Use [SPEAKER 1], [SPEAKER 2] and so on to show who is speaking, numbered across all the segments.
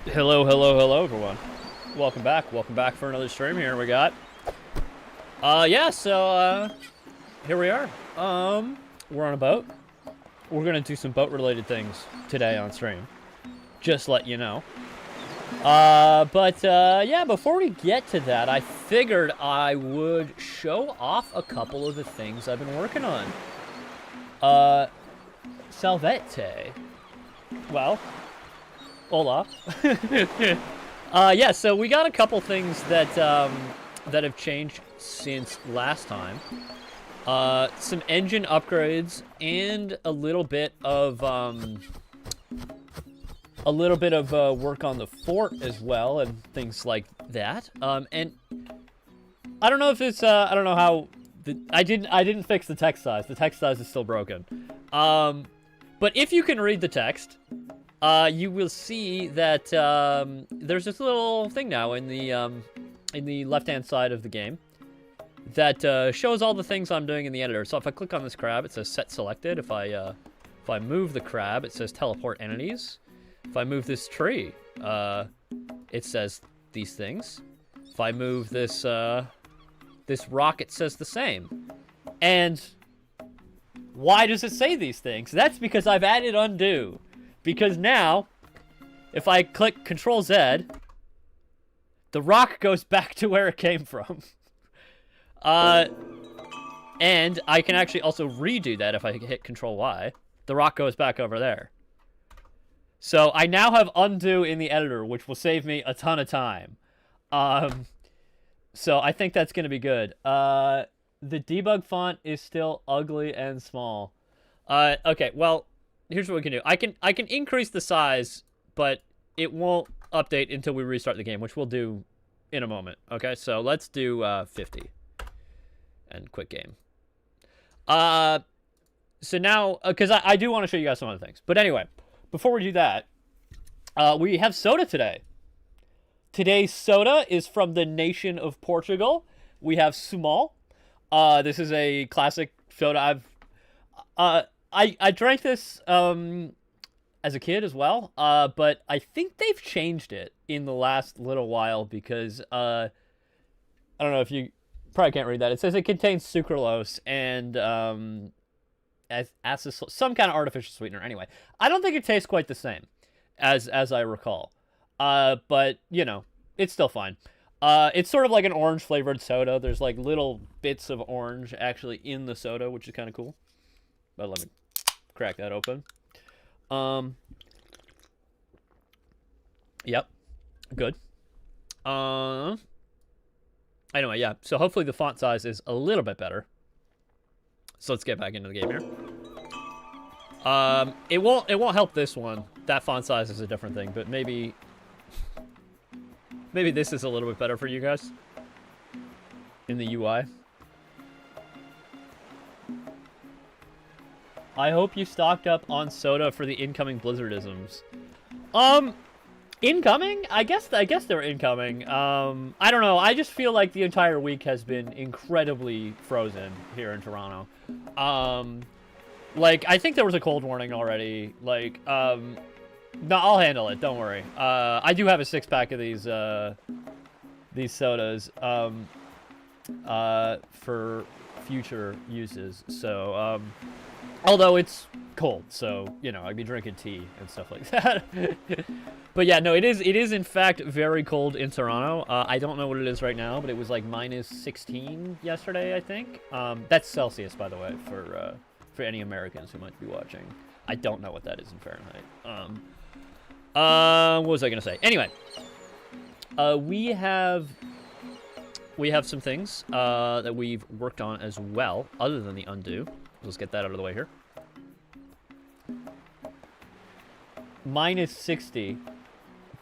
[SPEAKER 1] Hello, hello, hello, everyone. Welcome back. Welcome back for another stream. Here we got. Yeah. So, here we are. We're on a boat. We're gonna do some boat-related things today on stream. Just let you know. Yeah. Before we get to that, I figured I would show off a couple of the things I've been working on. Salvete. Well. Hola. Yeah, so we got a couple things that that have changed since last time. Some engine upgrades and a little bit of work on the fort as well and things like that. And I don't know if it's I don't know how I didn't fix the text size. The text size is still broken. But if you can read the text, you will see that there's this little thing now in the left-hand side of the game that shows all the things I'm doing in the editor. So if I click on this crab, it says set selected. If I move the crab, it says teleport entities. If I move this tree, it says these things. If I move this this rock, it says the same. And why does it say these things? That's because I've added undo. Because now, if I click Control Z, the rock goes back to where it came from. And I can actually also redo that if I hit Control Y. The rock goes back over there. So I now have undo in the editor, which will save me a ton of time. So I think that's going to be good. The debug font is still ugly and small. Okay, well, here's what we can do. I can increase the size, but it won't update until we restart the game, which we'll do in a moment. Okay, so let's do 50 and quit game. So now, because I do want to show you guys some other things. But anyway, before we do that, we have soda today. Today's soda is from the nation of Portugal. We have Sumal. This is a classic soda. I drank this as a kid as well, but I think they've changed it in the last little while because I don't know if you probably can't read that. It says it contains sucralose and some kind of artificial sweetener. Anyway, I don't think it tastes quite the same as I recall, but you know, it's still fine. It's sort of like an orange flavored soda. There's like little bits of orange actually in the soda, which is kind of cool. But let me crack that open. Yep. Good. Anyway, yeah. So hopefully the font size is a little bit better. So let's get back into the game here. It won't help this one. That font size is a different thing, but maybe this is a little bit better for you guys in the UI. I hope you stocked up on soda for the incoming Blizzardisms. Incoming? I guess they're incoming. I don't know. I just feel like the entire week has been incredibly frozen here in Toronto. Like, I think there was a cold warning already. Like, no, I'll handle it. Don't worry. I do have a 6-pack of these sodas, for future uses. So, although it's cold, so, you know, I'd be drinking tea and stuff like that. But yeah, no, it is in fact very cold in Toronto. I don't know what it is right now, but it was like minus 16 yesterday, I think. That's Celsius, by the way, for any Americans who might be watching. I don't know what that is in Fahrenheit. What was I gonna say? Anyway, we have some things that we've worked on as well, other than the undo. Let's get that out of the way here. Minus 60.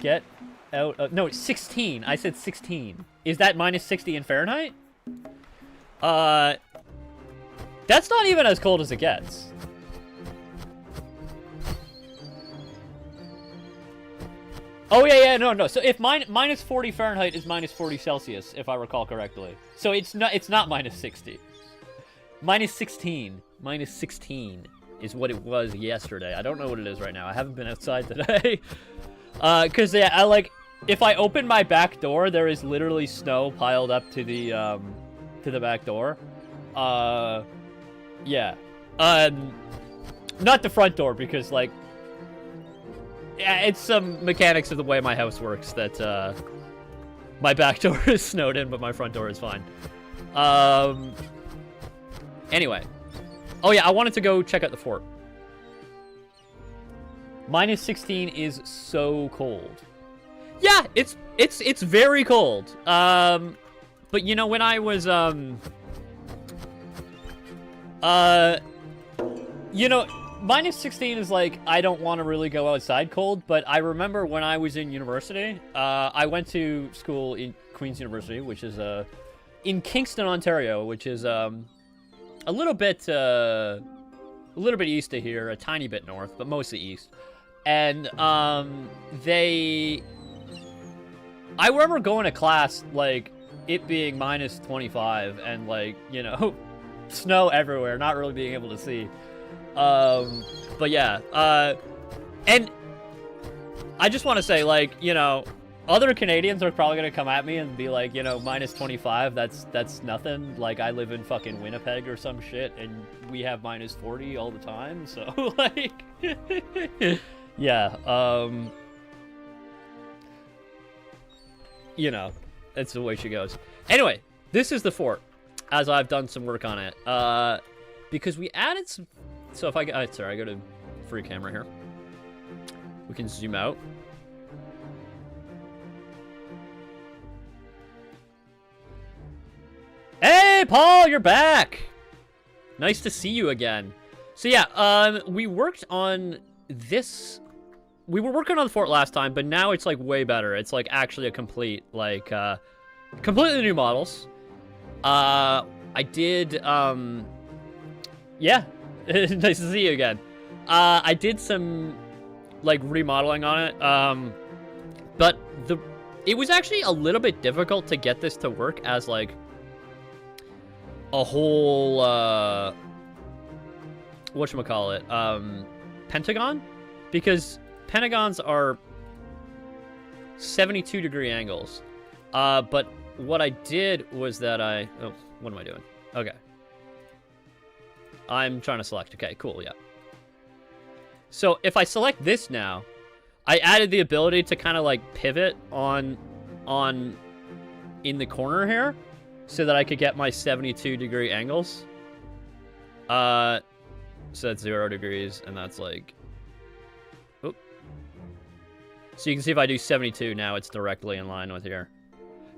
[SPEAKER 1] Get out. No, it's 16. I said 16. Is that minus 60 in Fahrenheit? That's not even as cold as it gets. Oh, yeah, no. So if minus 40 Fahrenheit is minus 40 Celsius, if I recall correctly. So it's not minus 60. Minus 16. Minus 16 is what it was yesterday. I don't know what it is right now. I haven't been outside today. Cause yeah, if I open my back door, there is literally snow piled up to the back door. Yeah. Not the front door, because, like, yeah, it's some mechanics of the way my house works that, my back door is snowed in, but my front door is fine. Anyway. Oh, yeah, I wanted to go check out the fort. Minus 16 is so cold. Yeah, it's very cold. But, you know, when I was, you know, minus 16 is like, I don't want to really go outside cold, but I remember when I was in university, I went to school in Queen's University, which is, in Kingston, Ontario, which is, a little bit east of here, a tiny bit north, but mostly east. And, I remember going to class, like, it being minus 25 and, like, you know, snow everywhere, not really being able to see. But yeah, and I just want to say, like, you know, other Canadians are probably going to come at me and be like, you know, minus 25, that's nothing. Like, I live in fucking Winnipeg or some shit, and we have minus 40 all the time, so, like, yeah, you know, that's the way she goes. Anyway, this is the fort, as I've done some work on it, because we added some, so if I go, sorry, I go to free camera here. We can zoom out. Hey, Paul, you're back! Nice to see you again. So yeah, we worked on this. We were working on the fort last time, but now it's like way better. It's like actually a complete, like, completely new models. I did, yeah, nice to see you again. I did some, like, remodeling on it, but it was actually a little bit difficult to get this to work as, like, a whole, whatchamacallit, pentagon? Because pentagons are 72-degree angles. But what I did was that oh, what am I doing? Okay. I'm trying to select. Okay, cool, yeah. So if I select this now, I added the ability to kind of like pivot on in the corner here so that I could get my 72-degree angles. So that's 0 degrees, and that's like, oop. So you can see if I do 72 now, it's directly in line with here.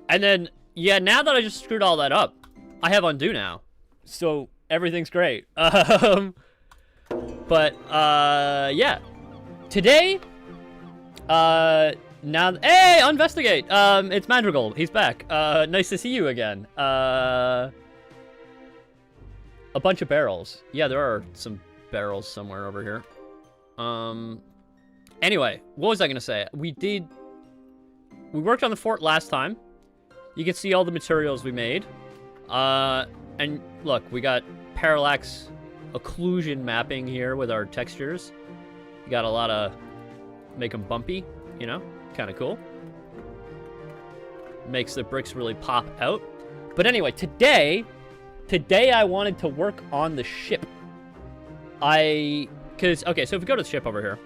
[SPEAKER 1] And then, yeah, now that I just screwed all that up, I have undo now. So everything's great. But, yeah. Today, now, hey, investigate. It's Madrigal. He's back. Nice to see you again. A bunch of barrels. Yeah, there are some barrels somewhere over here. Anyway, what was I gonna say? We worked on the fort last time. You can see all the materials we made. And look, we got parallax occlusion mapping here with our textures. We got a lot of make them bumpy, you know, kind of cool. Makes the bricks really pop out. But anyway, today I wanted to work on the ship. Okay, so if we go to the ship over here,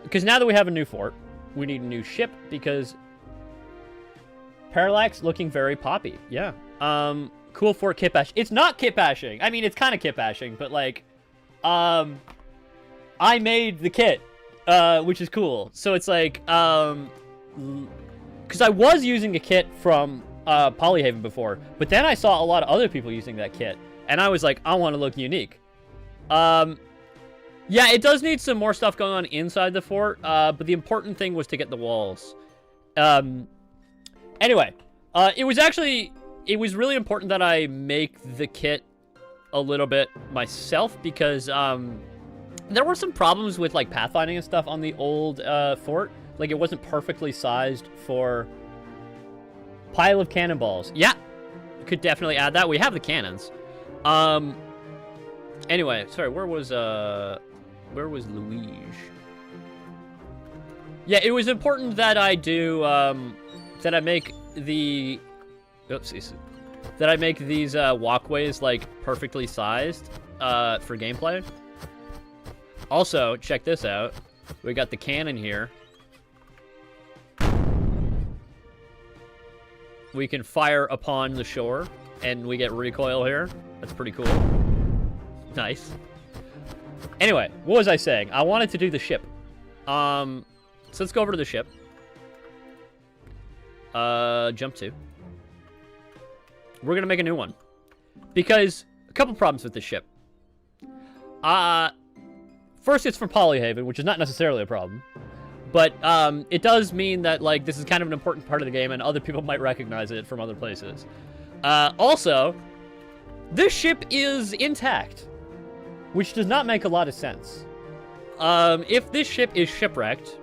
[SPEAKER 1] because now that we have a new fort, we need a new ship because parallax looking very poppy. Yeah. Cool fort kit bash. It's not kit bashing. I mean, it's kind of kit bashing, but like, I made the kit, which is cool. So it's like, because I was using a kit from Polyhaven before, but then I saw a lot of other people using that kit, and I was like, I want to look unique. Yeah, it does need some more stuff going on inside the fort, but the important thing was to get the walls. Anyway, it was really important that I make the kit a little bit myself because there were some problems with like pathfinding and stuff on the old fort. Like it wasn't perfectly sized for pile of cannonballs. Yeah, could definitely add that. We have the cannons. Anyway, sorry, where was Luigi? Yeah, it was important that I do, that I make the, oopsies, that I make these walkways, like, perfectly sized for gameplay. Also, check this out. We got the cannon here. We can fire upon the shore, and we get recoil here. That's pretty cool. Nice. Anyway, what was I saying? I wanted to do the ship. So let's go over to the ship. Jump to. We're gonna make a new one. Because, a couple problems with this ship. First, it's from Polyhaven, which is not necessarily a problem. But, it does mean that, like, this is kind of an important part of the game, and other people might recognize it from other places. Also, this ship is intact, which does not make a lot of sense. If this ship is shipwrecked,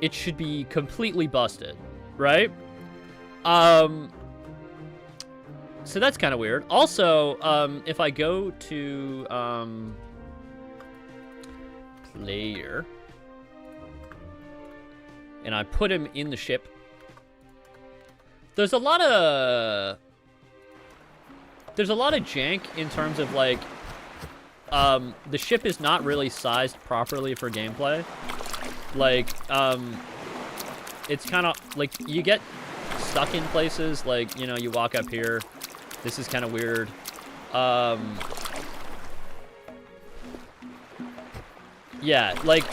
[SPEAKER 1] it should be completely busted, right? So that's kind of weird. Also, if I go to, player, and I put him in the ship, there's a lot of jank in terms of, like, the ship is not really sized properly for gameplay. Like, it's kind of, like, you get stuck in places, like, you know, you walk up here, this is kind of weird. Yeah, like,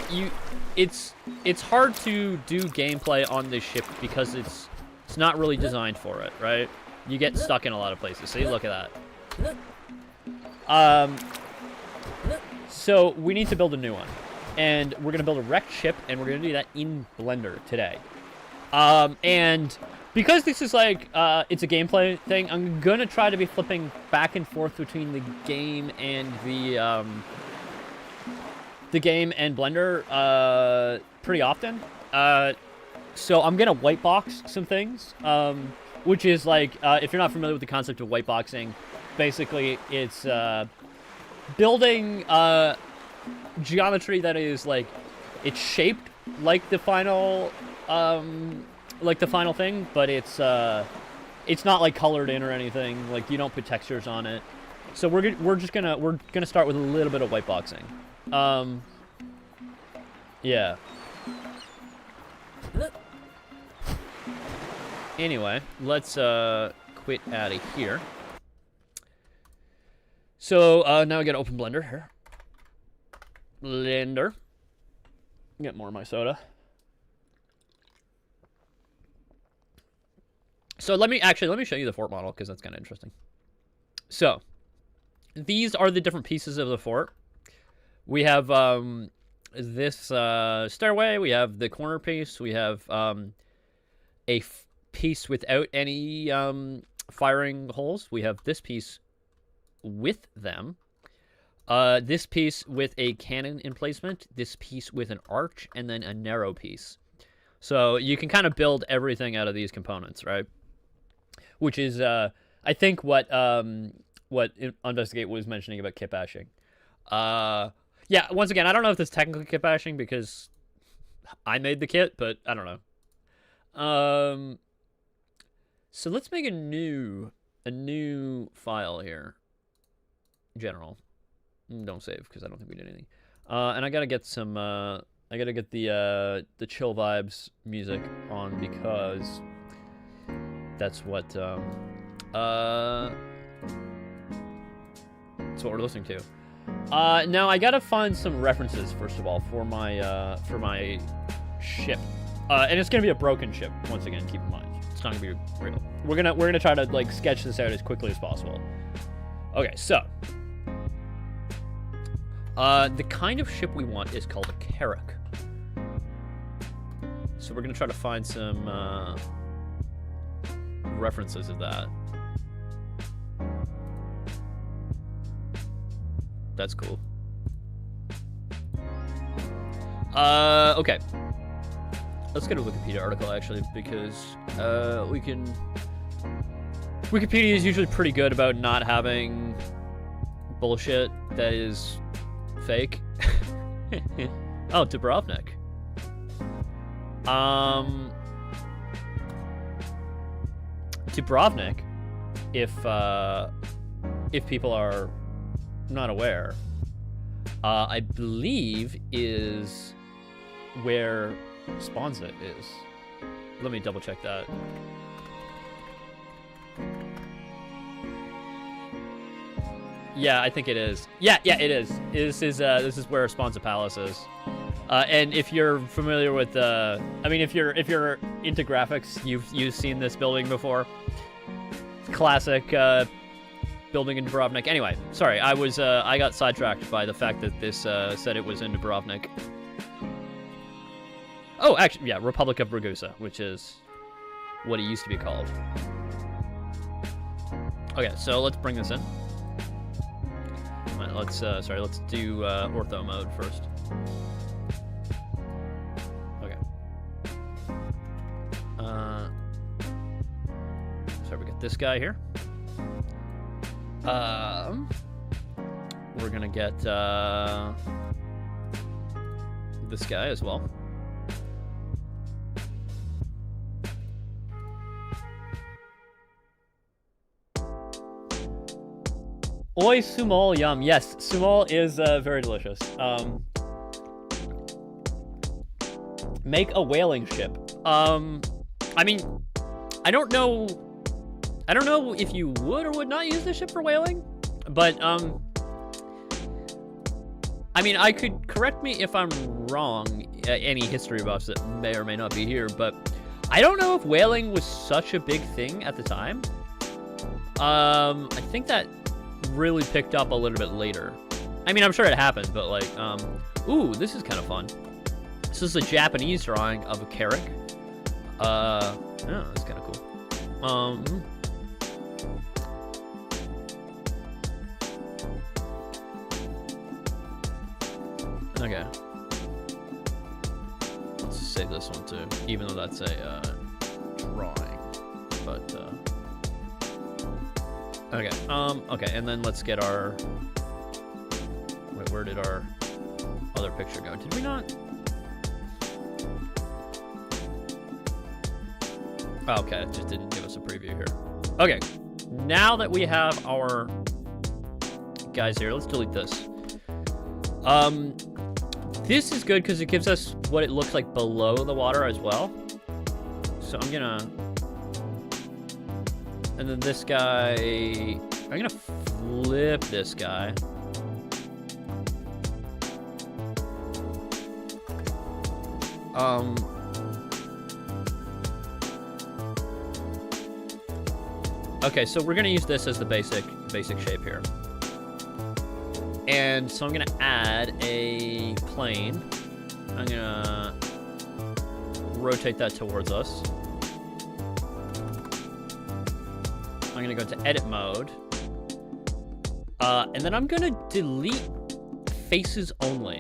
[SPEAKER 1] it's hard to do gameplay on this ship because it's not really designed for it, right? You get stuck in a lot of places. See, look at that. So we need to build a new one, and we're gonna build a wrecked ship, and we're gonna do that in Blender today. And because this is like it's a gameplay thing, I'm gonna try to be flipping back and forth between the game and the game and Blender pretty often. So I'm gonna whitebox some things, which is like, if you're not familiar with the concept of whiteboxing, basically it's building geometry that is like, it's shaped like the final thing, but it's not like colored in or anything. Like, you don't put textures on it. So we're gonna start with a little bit of whiteboxing. Yeah. Anyway, let's quit out of here. So now I gotta open Blender here. Blender. Get more of my soda. So let me show you the fort model, because that's kind of interesting. So these are the different pieces of the fort. We have this stairway. We have the corner piece. We have a piece without any firing holes. We have this piece with them. This piece with a cannon emplacement. This piece with an arch, and then a narrow piece. So you can kind of build everything out of these components, right? Which is, I think, what Investigate was mentioning about kit bashing. Yeah, once again, I don't know if this is technically kit bashing because I made the kit, but I don't know. So let's make a new file here. General. Don't save because I don't think we did anything. And I gotta get some. I gotta get the chill vibes music on because that's what that's what we're listening to. Now I gotta find some references first of all for my ship, and it's gonna be a broken ship once again. Keep in mind, it's not gonna be real. We're gonna try to like sketch this out as quickly as possible. Okay, so the kind of ship we want is called a carrack. So we're gonna try to find some references of that. That's cool. Okay. Let's get a Wikipedia article, actually, because Wikipedia is usually pretty good about not having bullshit that is fake. Oh, Dubrovnik. Dubrovnik, if people are not aware, I believe is where Sponza is. Let me double check that. Yeah, I think it is. Yeah, it is. This is where Sponza Palace is. And if you're familiar with I mean, if you're into graphics, you've seen this building before. Classic building in Dubrovnik. Anyway, sorry, I got sidetracked by the fact that this said it was in Dubrovnik. Oh, actually, yeah, Republic of Ragusa, which is what it used to be called. Okay, so let's bring this in. All right, let's do ortho mode first. Okay. So we get this guy here. We're gonna get this guy as well. Oi, sumol, yum. Yes, sumol is very delicious. Make a whaling ship. I mean, I don't know if you would or would not use this ship for whaling, but I mean, I could correct me if I'm wrong. Any history buffs that may or may not be here, but I don't know if whaling was such a big thing at the time. I think that really picked up a little bit later. I mean, I'm sure it happened, but like, ooh, this is kind of fun. This is a Japanese drawing of a carrack. Yeah, that's kind of cool. Okay. Let's save this one too, even though that's a drawing. But okay. Okay, and then let's get our. Wait, where did our other picture go? Did we not? Oh, okay, it just didn't give us a preview here. Okay, now that we have our guys here, let's delete this. This is good because it gives us what it looks like below the water as well. So I'm gonna, and then this guy, I'm gonna flip this guy. Okay, so we're gonna use this as the basic shape here. And so I'm gonna add a plane. I'm gonna rotate that towards us. I'm gonna go to edit mode. And then I'm gonna delete faces only.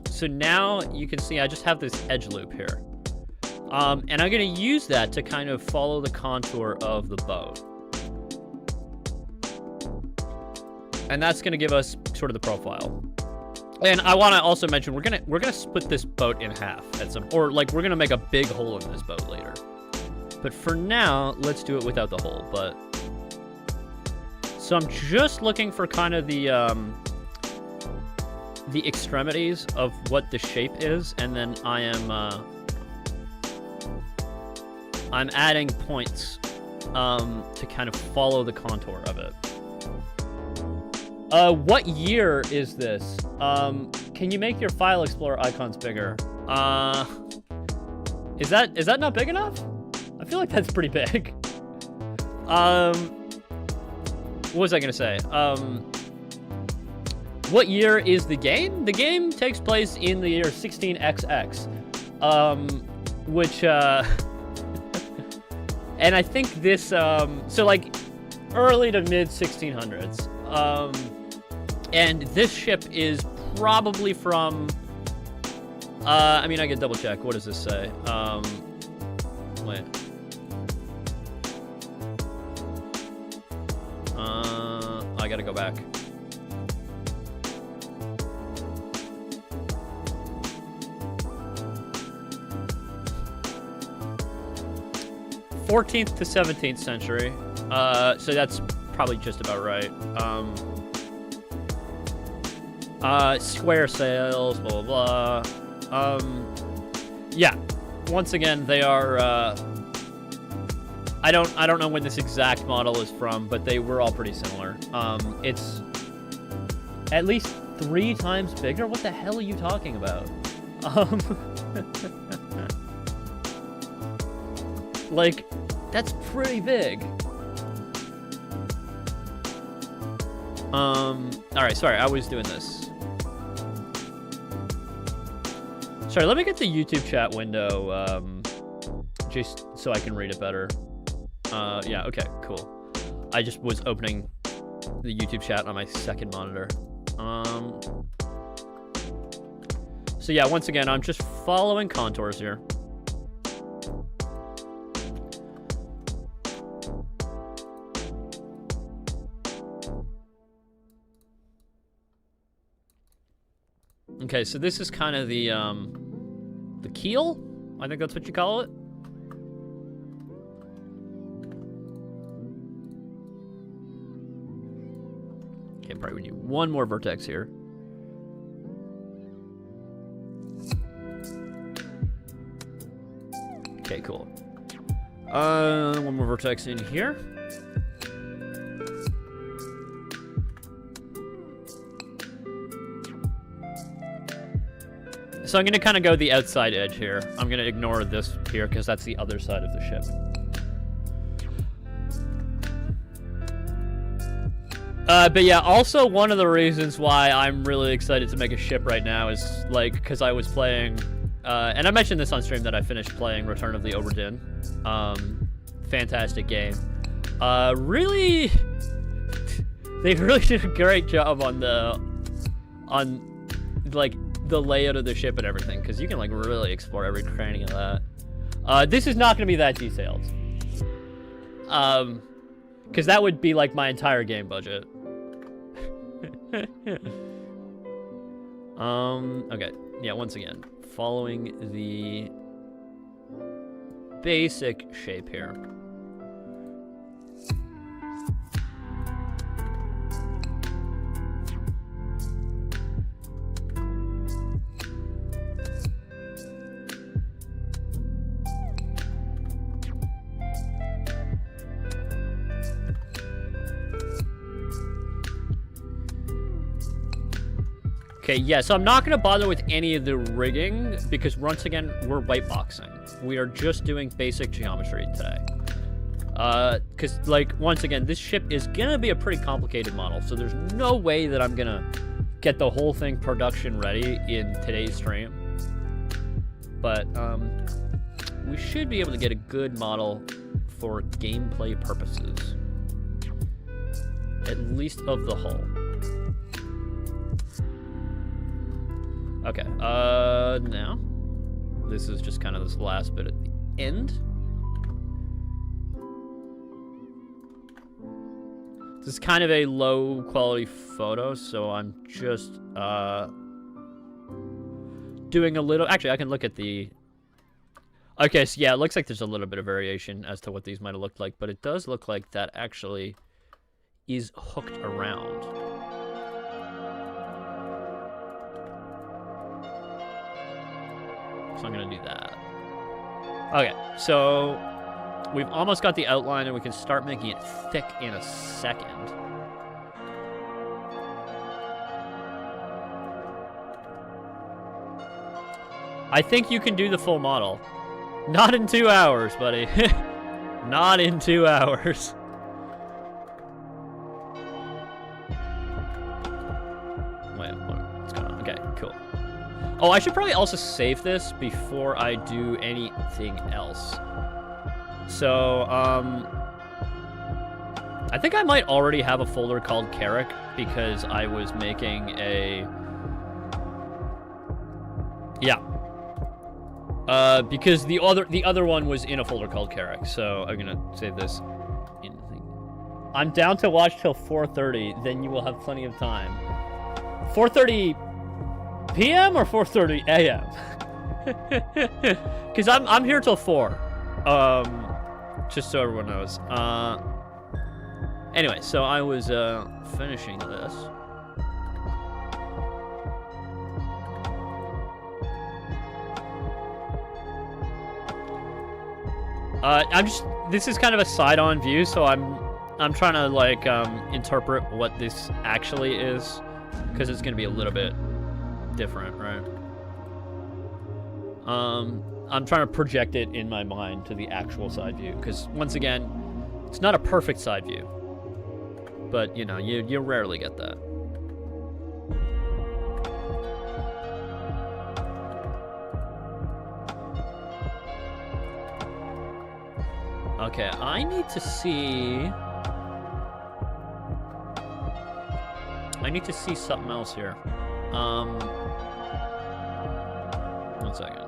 [SPEAKER 1] So now you can see I just have this edge loop here. And I'm gonna use that to kind of follow the contour of the boat. And that's gonna give us sort of the profile. And I wanna also mention, we're gonna split this boat in half at some, or like we're gonna make a big hole in this boat later. But for now, let's do it without the hole, but. So I'm just looking for kind of the extremities of what the shape is, and then I'm adding points to kind of follow the contour of it. What year is this? Can you make your file explorer icons bigger? Is that not big enough? I feel like that's pretty big. What was I gonna say? What year is the game? The game takes place in the year 16XX, which and I think this so like early to mid 1600s. And this ship is probably from, I mean, I can double check. What does this say? Wait. I gotta go back. 14th to 17th century. So that's probably just about right. Square sails, blah, blah, blah. Yeah. Once again, they are, I don't know when this exact model is from, but they were all pretty similar. It's at least 3 times bigger? What the hell are you talking about? Like, that's pretty big. Alright, sorry, I was doing this. Sorry, let me get the YouTube chat window, just so I can read it better. Yeah, okay, cool. I just was opening the YouTube chat on my second monitor. So yeah, once again, I'm just following contours here. Okay, so this is kind of the keel? I think that's what you call it. Okay, probably need one more vertex here. Okay, cool. One more vertex in here. So I'm going to kind of go the outside edge here. I'm going to ignore this here because that's the other side of the ship. But yeah, also one of the reasons why I'm really excited to make a ship right now is, like, because I was playing... and I mentioned this on stream that I finished playing Return of the Obra Dinn. Fantastic game. Really... they really did a great job on the... like, the layout of the ship and everything, because you can, like, really explore every cranny of that. This is not going to be that detailed. Because that would be, like, my entire game budget. Okay. Yeah, once again, following the basic shape here. Okay, yeah, so I'm not going to bother with any of the rigging because, once again, we're whiteboxing. We are just doing basic geometry today. Because, like, once again, this ship is going to be a pretty complicated model, so there's no way that I'm going to get the whole thing production ready in today's stream. But, we should be able to get a good model for gameplay purposes. At least of the hull. Okay, now, this is just kind of this last bit at the end. This is kind of a low quality photo, so I'm just, doing a little, actually, I can look at the, okay, so yeah, it looks like there's a little bit of variation as to what these might have looked like, but it does look like that actually is hooked around. So I'm going to do that. Okay, so we've almost got the outline and we can start making it thick in a second. I think you can do the full model. Not in 2 hours, buddy. Not in 2 hours. Wait, what's going on? Okay, cool. Oh, I should probably also save this before I do anything else. So, I think I might already have a folder called Carrick because I was making a... Yeah. Because the other one was in a folder called Carrick, so I'm gonna save this. I'm down to watch till 4:30, then you will have plenty of time. 4:30 p.m. or 4:30 a.m.? Because I'm here till 4. Just so everyone knows. Anyway, so I was finishing this. This is kind of a side-on view, so I'm trying to like interpret what this actually is, because it's gonna be a little bit different, right? I'm trying to project it in my mind to the actual side view, because once again, it's not a perfect side view, but you know, you rarely get that. Okay, I need to see something else here. One second.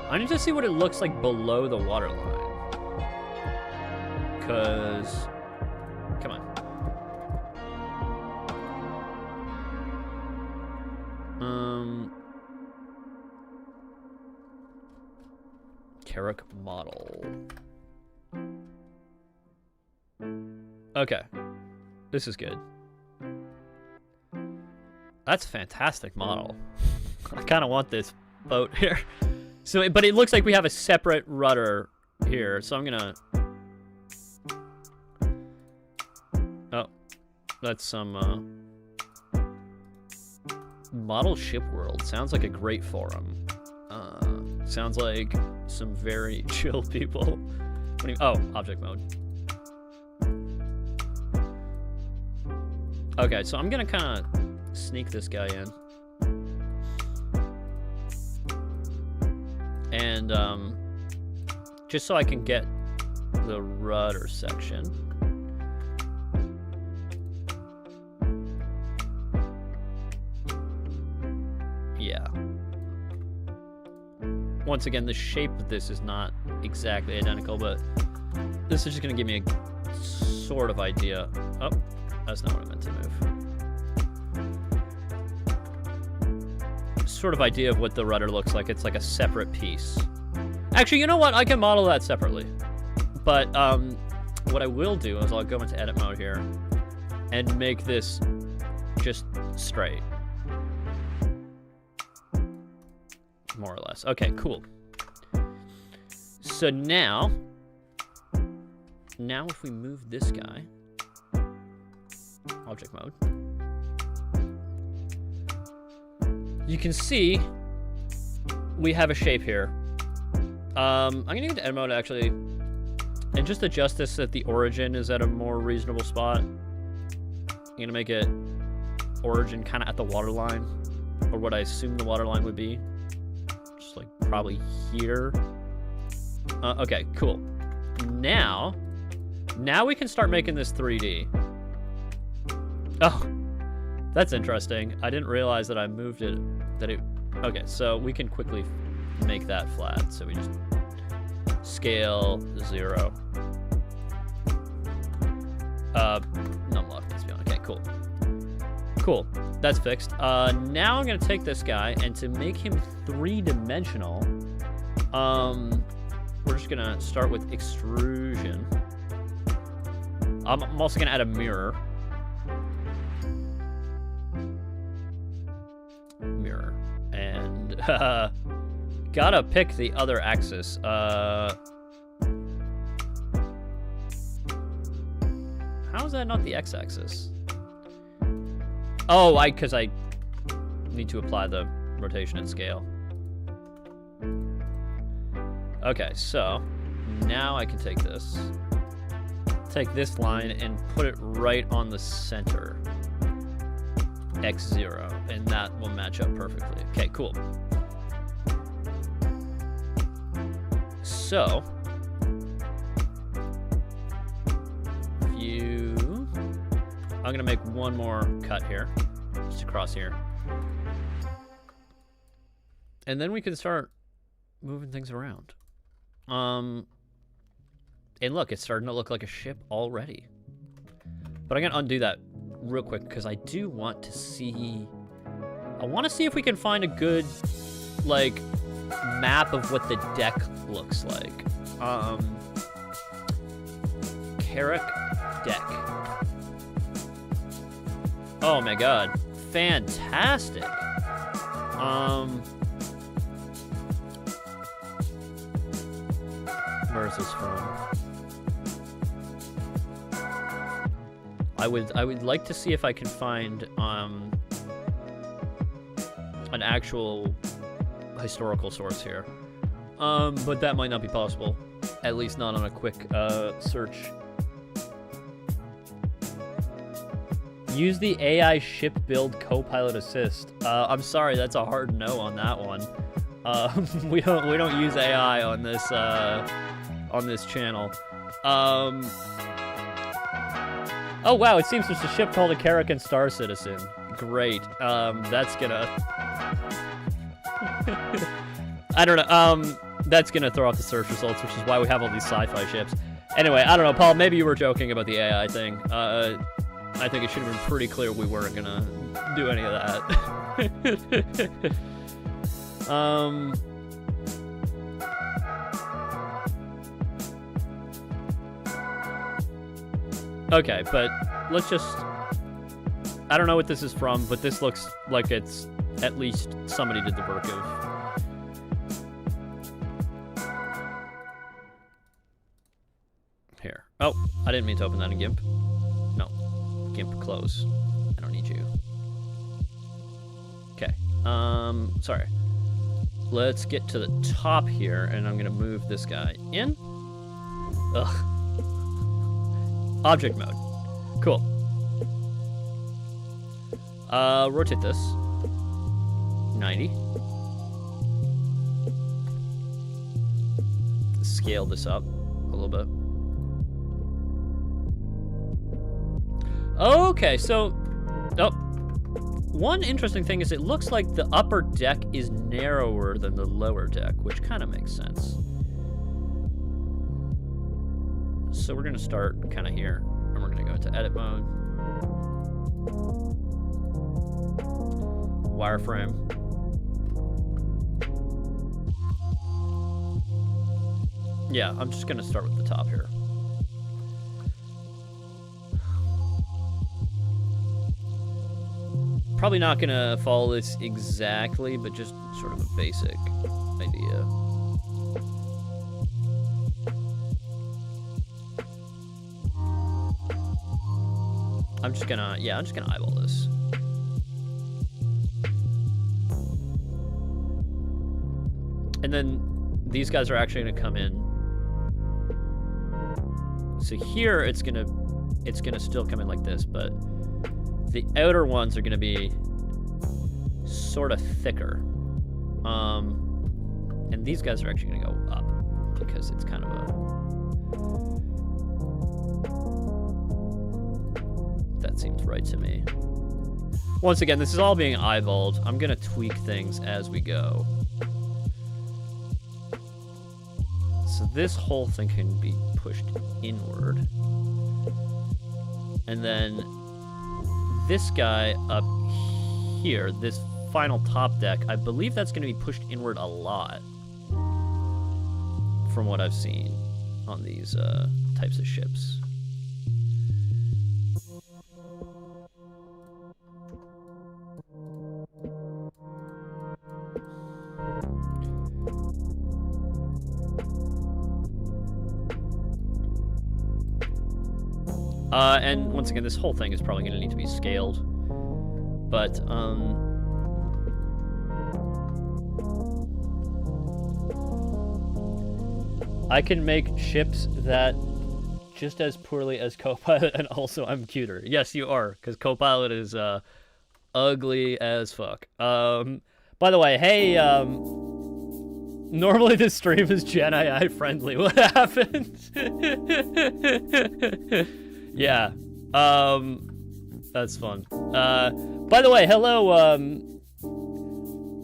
[SPEAKER 1] I need to see what it looks like below the waterline. Cause, come on. Carrick model. Okay, this is good. That's a fantastic model. I kind of want this boat here. So, but it looks like we have a separate rudder here. So I'm gonna. Oh, that's some model ship world. Sounds like a great forum. Sounds like some very chill people. What do you, oh, object mode. Okay, so I'm gonna kind of sneak this guy in. And just so I can get the rudder section. Yeah. Once again, the shape of this is not exactly identical, but this is just going to give me a sort of idea. Oh, that's not what I meant to move. Sort of idea of what the rudder looks like. It's like a separate piece. Actually, you know what? I can model that separately. But what I will do is I'll go into edit mode here and make this just straight. More or less. Okay, cool. So now if we move this guy, object mode, you can see we have a shape here. I'm gonna go to edit mode actually, and just adjust this so that the origin is at a more reasonable spot. I'm gonna make it origin kind of at the waterline, or what I assume the waterline would be. Like probably here. Okay, cool. Now we can start making this 3D. Oh, that's interesting. I didn't realize that I moved it. Okay, so we can quickly make that flat. So we just scale 0. Num lock needs to be on. Okay, cool. Cool. That's fixed. Now I'm gonna take this guy, and to make him 3-dimensional, we're just gonna start with extrusion. I'm also gonna add a mirror. And gotta pick the other axis. How is that not the x-axis? Oh, because I need to apply the rotation and scale. Okay, so now I can take this line and put it right on the center. X0, and that will match up perfectly. Okay, cool. So, I'm gonna make one more cut here, just across here. And then we can start moving things around. And look, it's starting to look like a ship already. But I'm gonna undo that real quick because I do want to see... I want to see if we can find a good, like, map of what the deck looks like. Carrick deck. Oh my god. Fantastic. Where is this from? I would like to see if I can find an actual historical source here. But that might not be possible. At least not on a quick search. Use the AI ship build Copilot assist. I'm sorry, that's a hard no on that one. We don't use AI on this channel. Oh wow, it seems there's a ship called a Carrick Star Citizen. Great. That's gonna I don't know. That's gonna throw off the search results, which is why we have all these sci-fi ships. Anyway, I don't know, Paul, maybe you were joking about the AI thing. I think it should have been pretty clear we weren't gonna do any of that. Okay, but let's just... I don't know what this is from, but this looks like it's at least somebody did the work of... Here. Oh, I didn't mean to open that in GIMP. No. GIMP close. I don't need you. Okay. Sorry. Let's get to the top here, and I'm gonna move this guy in. Ugh. Object mode. Cool. Rotate this. 90. Scale this up a little bit. Okay, so... Oh. One interesting thing is it looks like the upper deck is narrower than the lower deck, which kind of makes sense. So we're going to start kind of here, and we're going to go into edit mode. Wireframe. Yeah, I'm just going to start with the top here. Probably not going to follow this exactly, but just sort of a basic idea. I'm just gonna eyeball this. And then these guys are actually gonna come in. So here it's gonna still come in like this, but the outer ones are gonna be sort of thicker. And these guys are actually gonna go up because it's kind of a... That seems right to me. Once again, this is all being eyeballed. I'm gonna tweak things as we go. So this whole thing can be pushed inward. And then this guy up here, this final top deck, I believe that's gonna be pushed inward a lot from what I've seen on these types of ships. And once again, this whole thing is probably going to need to be scaled, but I can make ships that just as poorly as Copilot, and also I'm cuter. Yes, you are, because Copilot is ugly as fuck. By the way, hey, normally this stream is Gen AI friendly. What happened? Yeah, that's fun. By the way, hello,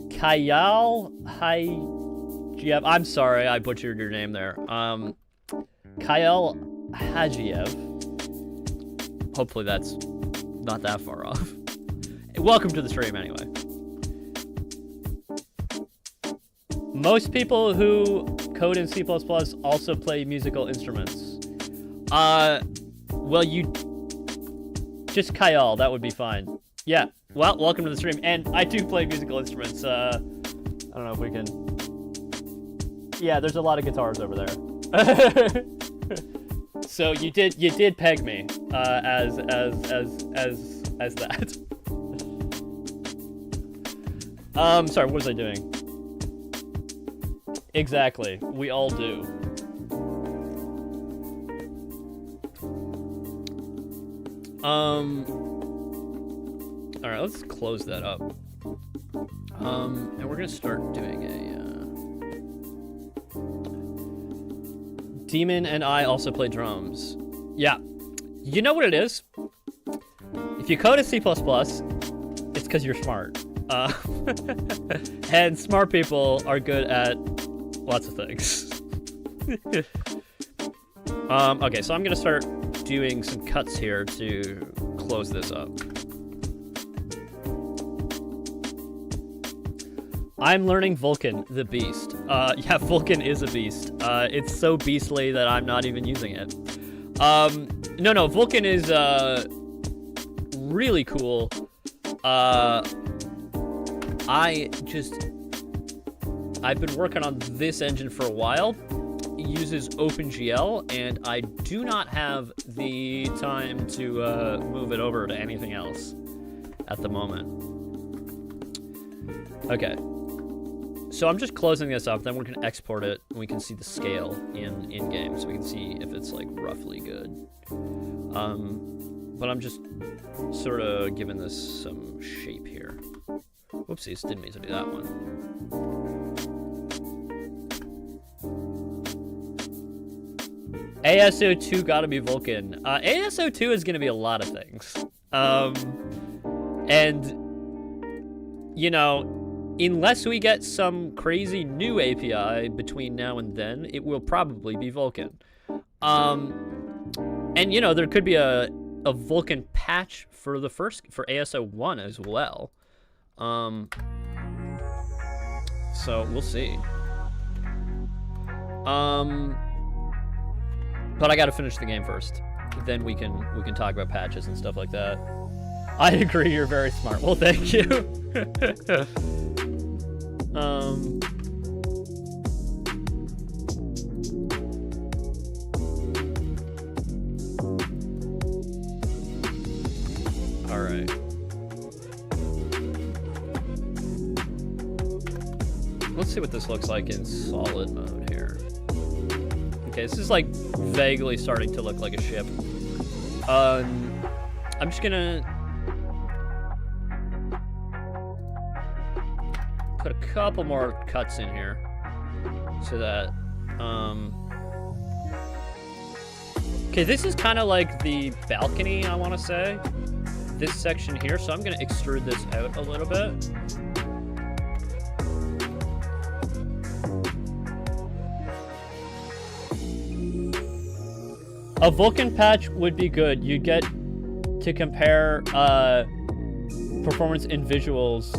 [SPEAKER 1] Kayal Hajiev. I'm sorry, I butchered your name there. Kayal Hajiev. Hopefully that's not that far off. Welcome to the stream, anyway. Most people who code in C++, also play musical instruments? Well, you just Kyle, that would be fine. Yeah, well, welcome to the stream. And I do play musical instruments. I don't know if we can... Yeah, there's a lot of guitars over there. So you did peg me as that. Sorry, what was I doing? Exactly, we all do. All right, let's close that up. And we're gonna start doing a. Demon and I also play drums. Yeah, you know what it is? If you code in C++, it's because you're smart. And smart people are good at lots of things. Okay, so I'm gonna start doing some cuts here to close this up. I'm learning Vulkan, the beast. Yeah, Vulkan is a beast. It's so beastly that I'm not even using it. No, Vulkan is really cool. I've been working on this engine for a while. It uses OpenGL, and I do not have the time to move it over to anything else at the moment. Okay. So I'm just closing this up, then we can export it, and we can see the scale in-game, so we can see if it's, like, roughly good. But I'm just sort of giving this some shape here. Whoopsies, didn't mean to do that one. ASO2 gotta be Vulkan. ASO2 is gonna be a lot of things. And, you know, unless we get some crazy new API between now and then, it will probably be Vulkan. And, you know, there could be a Vulkan patch for for ASO1 as well. So we'll see. But I gotta finish the game first. Then we can talk about patches and stuff like that. I agree, you're very smart. Well, thank you. All right. Let's see what this looks like in solid mode here. Okay, this is like vaguely starting to look like a ship. I'm just gonna put a couple more cuts in here so that okay, this is kind of like the balcony, I want to say, this section here, so I'm gonna extrude this out a little bit. A Vulkan patch would be good. You'd get to compare performance in visuals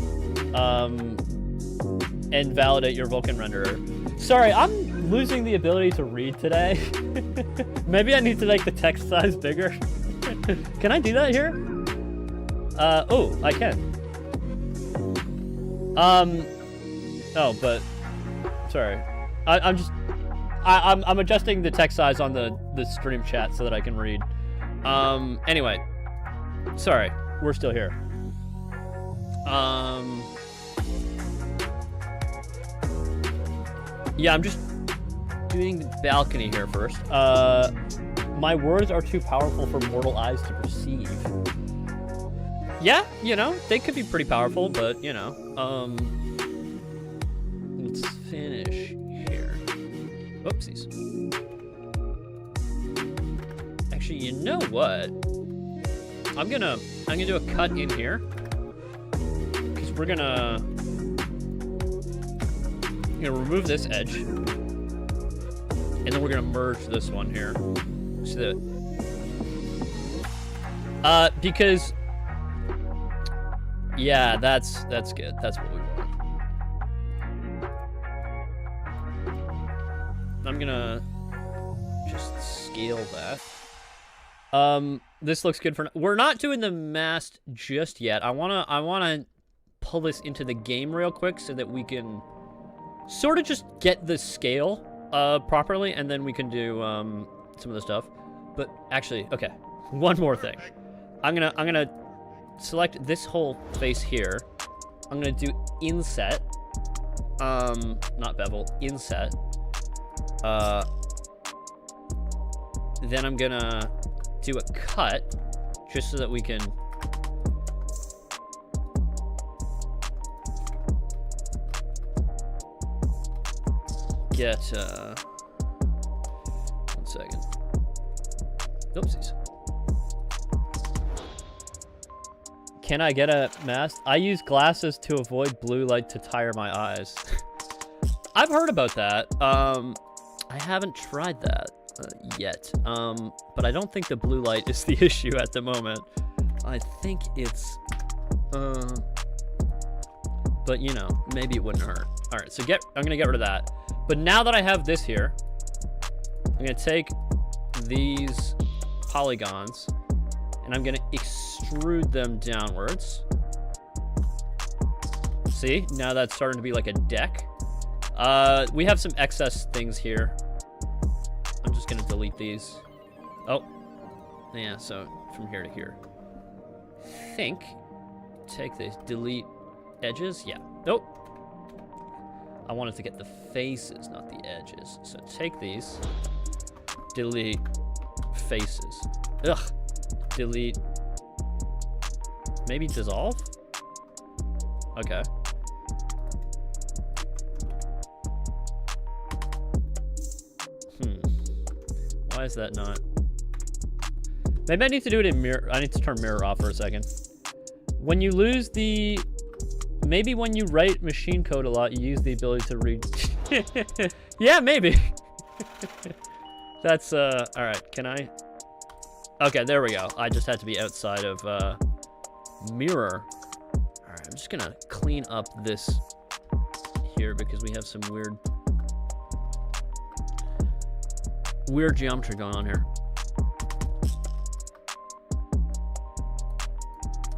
[SPEAKER 1] and validate your Vulkan renderer. Sorry, I'm losing the ability to read today. Maybe I need to make the text size bigger. Can I do that here? Oh, I can. Oh, but sorry. I'm adjusting the text size on the stream chat so that I can read. Anyway, sorry, we're still here. Yeah, I'm just doing the balcony here first. My words are too powerful for mortal eyes to perceive. Yeah, you know, they could be pretty powerful, but, you know, let's finish here. Oopsies. Actually, you know what? I'm gonna do a cut in here, because we're gonna remove this edge, and then we're gonna merge this one here, so that because yeah, that's good. That's what we want. gonna just scale that. This looks good for... We're not doing the mast just yet. I wanna pull this into the game real quick so that we can sort of just get the scale properly, and then we can do some of the stuff. But actually, okay, one more thing. I'm gonna select this whole face here. I'm gonna do inset. Not bevel, inset. Then I'm gonna do a cut, just so that we can get, 1 second. Oopsies. Can I get a mask? I use glasses to avoid blue light to tire my eyes. I've heard about that. I haven't tried that yet. But I don't think the blue light is the issue at the moment. I think it's, but you know, maybe it wouldn't hurt. All right, so I'm gonna get rid of that. But now that I have this here, I'm gonna take these polygons and I'm gonna extrude them downwards. See, now that's starting to be like a deck. We have some excess things here. I'm just gonna delete these. Oh, yeah, so from here to here. Think, take this, delete edges, yeah, nope. I wanted to get the faces, not the edges. So take these, delete faces. Ugh, delete, maybe dissolve? Okay. Why is that not? Maybe I need to do it in mirror. I need to turn mirror off for a second. When you lose the... Maybe when you write machine code a lot, you use the ability to read... Yeah, maybe. That's, alright, can I... Okay, there we go. I just had to be outside of, mirror. Alright, I'm just gonna clean up this here because we have some weird geometry going on here.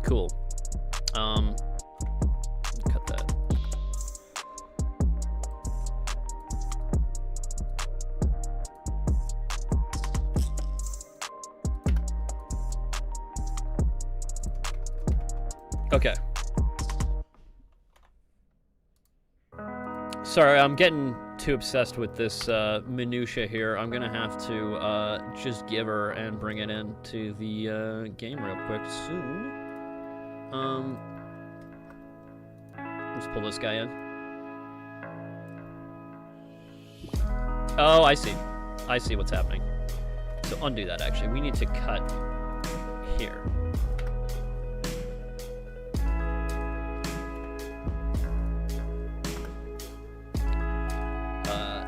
[SPEAKER 1] Cool. Cut that. Okay. Sorry, I'm getting too obsessed with this minutia here. I'm gonna have to just give her and bring it into the game real quick soon. Let's pull this guy in. Oh, I see. I see what's happening. So undo that, actually. We need to cut here.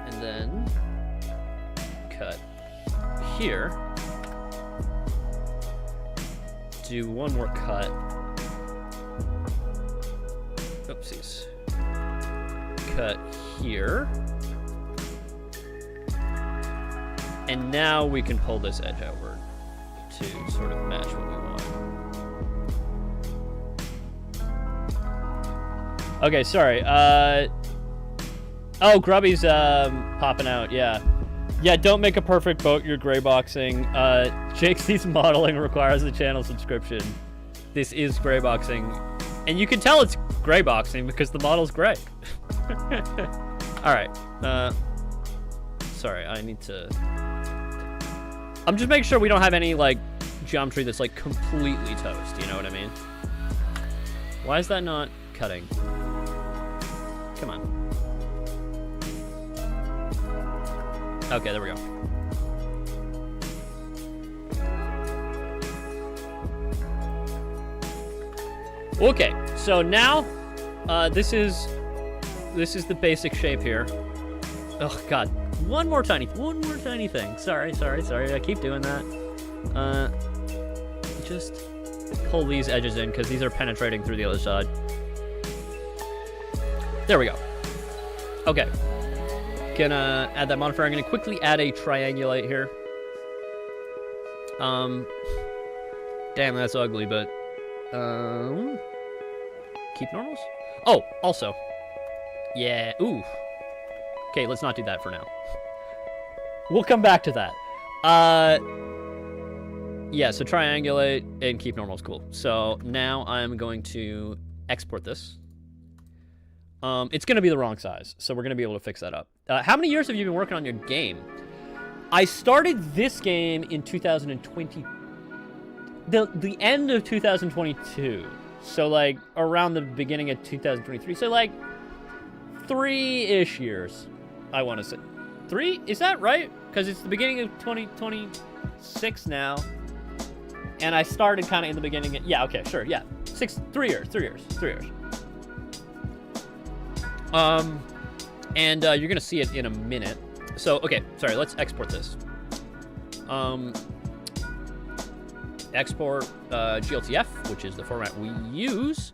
[SPEAKER 1] And then cut here. Do one more cut. Oopsies. Cut here. And now we can pull this edge outward to sort of match what we want. Okay, sorry. Oh, Grubby's popping out, yeah. Yeah, don't make a perfect boat, you're gray boxing. Jakesy's modeling requires a channel subscription. This is gray boxing. And you can tell it's gray boxing because the model's gray. Alright. Sorry, I need to... I'm just making sure we don't have any, like, geometry that's, like, completely toast, you know what I mean? Why is that not cutting? Come on. Okay, there we go. Okay, so now, this is the basic shape here. Oh God, one more tiny thing. Sorry, I keep doing that. Just pull these edges in because these are penetrating through the other side. There we go. Okay. Gonna add that modifier. I'm gonna quickly add a triangulate here. Damn, that's ugly, but keep normals? Oh, also. Yeah, ooh. Okay, let's not do that for now. We'll come back to that. Yeah, so triangulate and keep normals, cool. So now I'm going to export this. It's going to be the wrong size, so we're going to be able to fix that up. How many years have you been working on your game? I started this game in 2020, the end of 2022. So like around the beginning of 2023. So like 3-ish years, I want to say. 3? Is that right? Because it's the beginning of 2026 now. And I started kind of in the beginning. Yeah, okay, sure, yeah. 3 years. And you're gonna see it in a minute. So, okay, sorry, let's export this. Export GLTF, which is the format we use.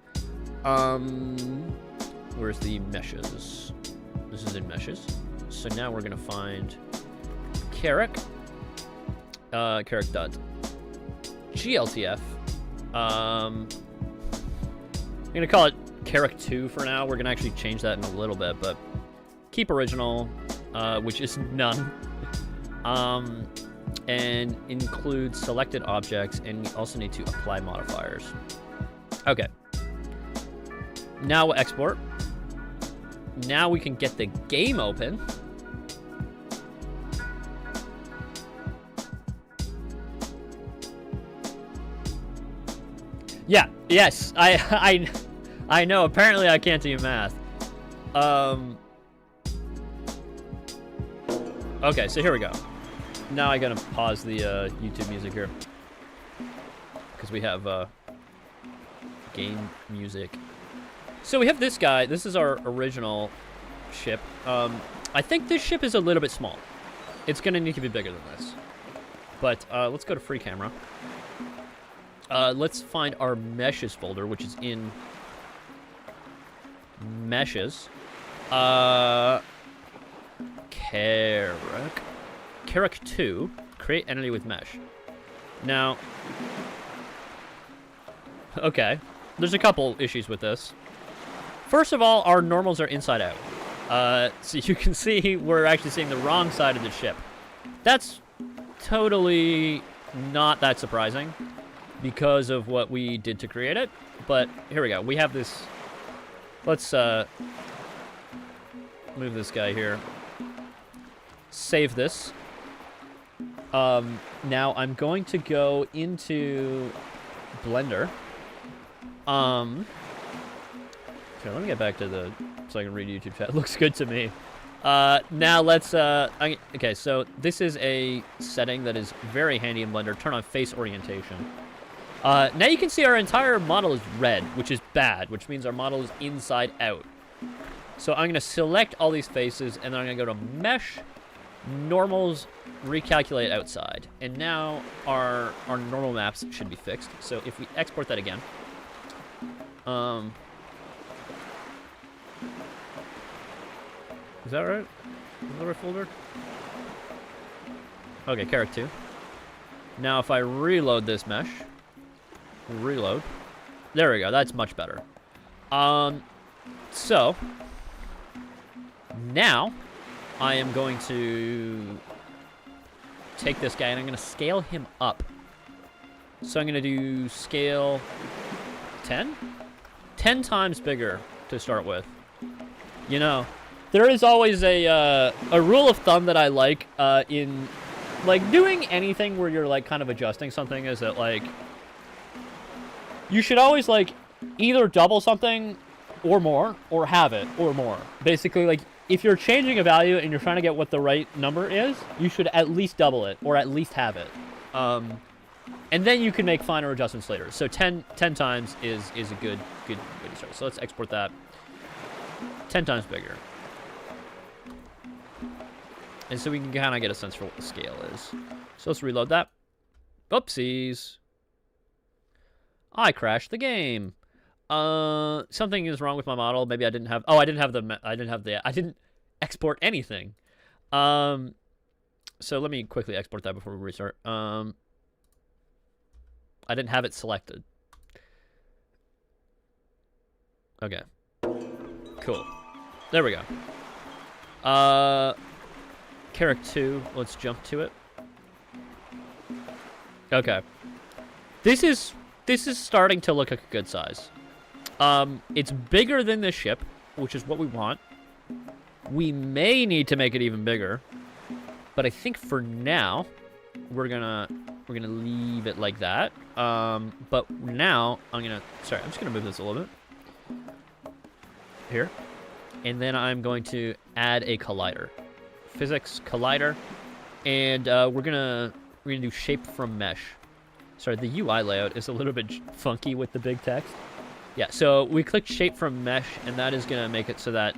[SPEAKER 1] Where's the meshes? This is in meshes. So now we're gonna find Carrick. Carrick.gltf. I'm gonna call it Carrick 2 for now. We're gonna actually change that in a little bit, but keep original, which is none. And include selected objects, and we also need to apply modifiers. Okay. Now we'll export. Now we can get the game open. Yeah, yes, I know, apparently I can't do math. Okay, so here we go. Now I gotta pause the YouTube music here. Because we have game music. So we have this guy. This is our original ship. I think this ship is a little bit small. It's gonna need to be bigger than this. But let's go to free camera. Let's find our meshes folder, which is in meshes. Carrick 2, create entity with mesh. Now, okay, there's a couple issues with this. First of all, our normals are inside out. So you can see we're actually seeing the wrong side of the ship. That's totally not that surprising because of what we did to create it. But here we go. We have this. Let's move this guy here. Save this. Now I'm going to go into Blender. Okay, let me get back to the, so I can read YouTube chat. It looks good to me. Now let's, okay, so this is a setting that is very handy in Blender. Turn on face orientation. Now you can see our entire model is red, which is bad, which means our model is inside out. So I'm going to select all these faces, and then I'm going to go to Mesh, Normals, Recalculate Outside. And now our normal maps should be fixed. So if we export that again. Is that right? Is that the right folder? Okay, Carrick 2. Now if I reload this mesh. Reload. There we go, that's much better. So now I am going to take this guy and I'm going to scale him up. So I'm going to do scale 10? 10 times bigger to start with. You know, there is always a rule of thumb that I like in, like, doing anything where you're, like, kind of adjusting something is that, like, you should always, like, either double something or more, or have it or more. Basically, like, if you're changing a value and you're trying to get what the right number is, you should at least double it, or at least have it. And then you can make finer adjustments later. So 10 times is a good way to start. So let's export that. 10 times bigger. And so we can kind of get a sense for what the scale is. So let's reload that. Oopsies. I crashed the game. Something is wrong with my model. Maybe I didn't have. Oh, I didn't have the. I didn't export anything. So let me quickly export that before we restart. I didn't have it selected. Okay. Cool. There we go. Character 2, let's jump to it. Okay. This is starting to look like a good size. It's bigger than this ship, which is what we want. We may need to make it even bigger, but I think for now we're gonna leave it like that. But now I'm just gonna move this a little bit here, and then I'm going to add a collider, physics collider, and we're gonna do shape from mesh. Sorry, the UI layout is a little bit funky with the big text. Yeah, so we click shape from mesh, and that is gonna make it so that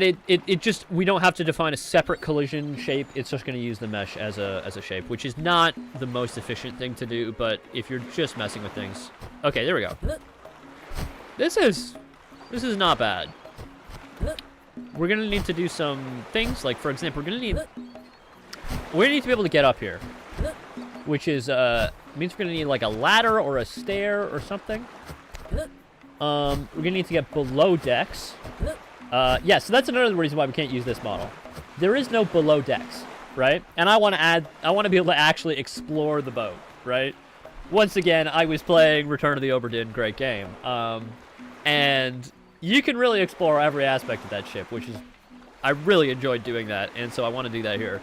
[SPEAKER 1] it just, we don't have to define a separate collision shape. It's just gonna use the mesh as a shape, which is not the most efficient thing to do, but if you're just messing with things. Okay, there we go. This is not bad. We're gonna need to do some things, like for example, we're gonna need to be able to get up here, which is means we're gonna need like a ladder or a stair or something. We're gonna need to get below decks. Yeah, so that's another reason why we can't use this model. There is no below decks, right? And I want to be able to actually explore the boat, right? Once again, I was playing Return of the Obra Dinn, great game, and you can really explore every aspect of that ship, which is, I really enjoyed doing that, and so I want to do that here.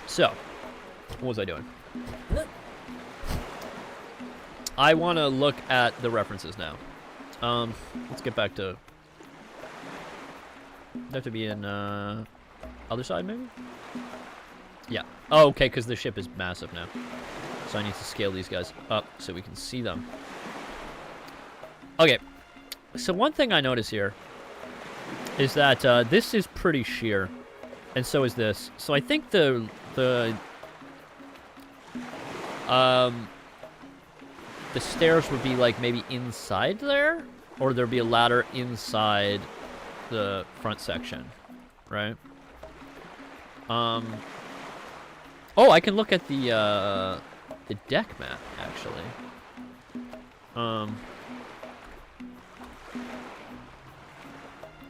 [SPEAKER 1] So, what was I doing? I want to look at the references now. Let's get back to... They have to be in, other side, maybe? Yeah. Oh, okay, because the ship is massive now. So I need to scale these guys up so we can see them. Okay. So one thing I notice here is that this is pretty sheer, and so is this. So I think the stairs would be like maybe inside there, or there'd be a ladder inside the front section, right? Oh, I can look at the deck map actually.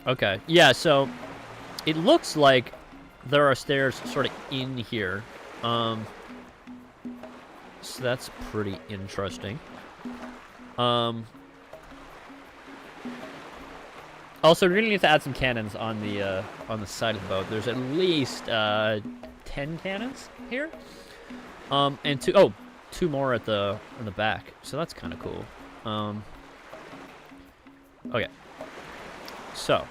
[SPEAKER 1] Okay, yeah, so it looks like there are stairs sort of in here. So that's pretty interesting. Also, we're gonna need to add some cannons on the side of the boat. There's at least 10 cannons here, and two more at the back. So that's kind of cool. Okay, so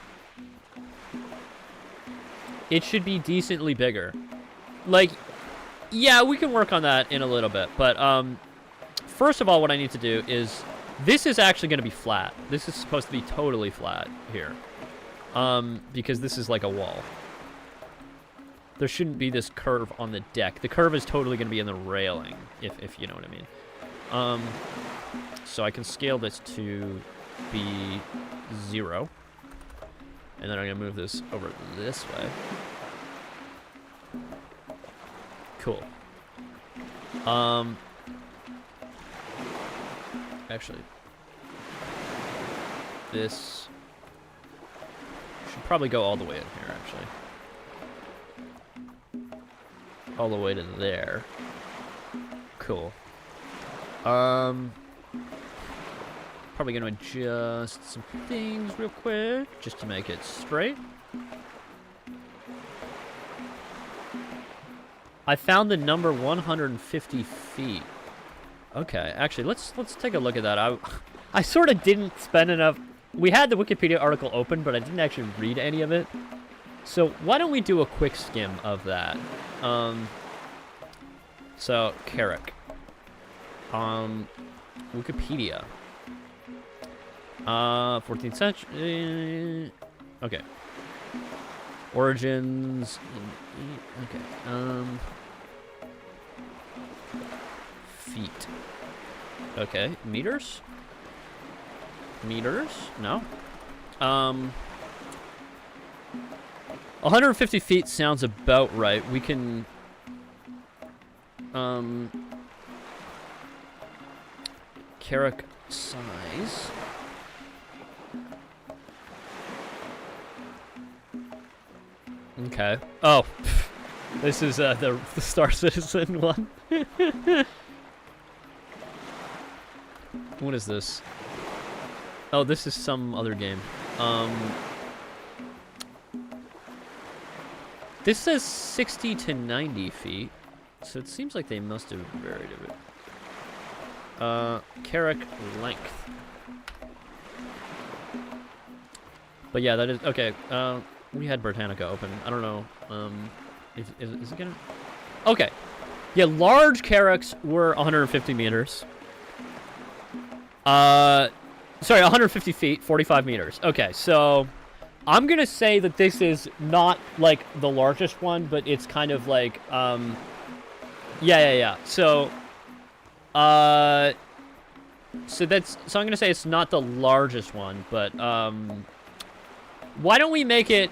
[SPEAKER 1] it should be decently bigger. Like, yeah, we can work on that in a little bit, but first of all, what I need to do is, this is actually going to be flat. This is supposed to be totally flat here, because this is like a wall. There shouldn't be this curve on the deck. The curve is totally going to be in the railing, if you know what I mean. So I can scale this to be 0, and then I'm going to move this over this way. Cool. Actually, this should probably go all the way in here, actually. All the way to there. Cool. Probably gonna adjust some things real quick, just to make it straight. I found the number 150 feet. Okay, actually, let's take a look at that. I sort of didn't spend enough. We had the Wikipedia article open, but I didn't actually read any of it. So why don't we do a quick skim of that? So Carrick, Wikipedia, 14th century. Okay. Origins. Okay. Feet. Okay. Meters. meters? No. 150 feet sounds about right. We can... Carrack size. Okay. Oh. This is the Star Citizen one. What is this? Oh, this is some other game. This says 60 to 90 feet, so it seems like they must have varied a bit. Carrack length. But yeah, that is okay. We had Britannica open. I don't know. Is it gonna? Okay. Yeah, large Carracks were 150 meters. Sorry, 150 feet, 45 meters. Okay, so I'm gonna say that this is not like the largest one, but it's kind of like, yeah. So, so I'm gonna say it's not the largest one, but why don't we make it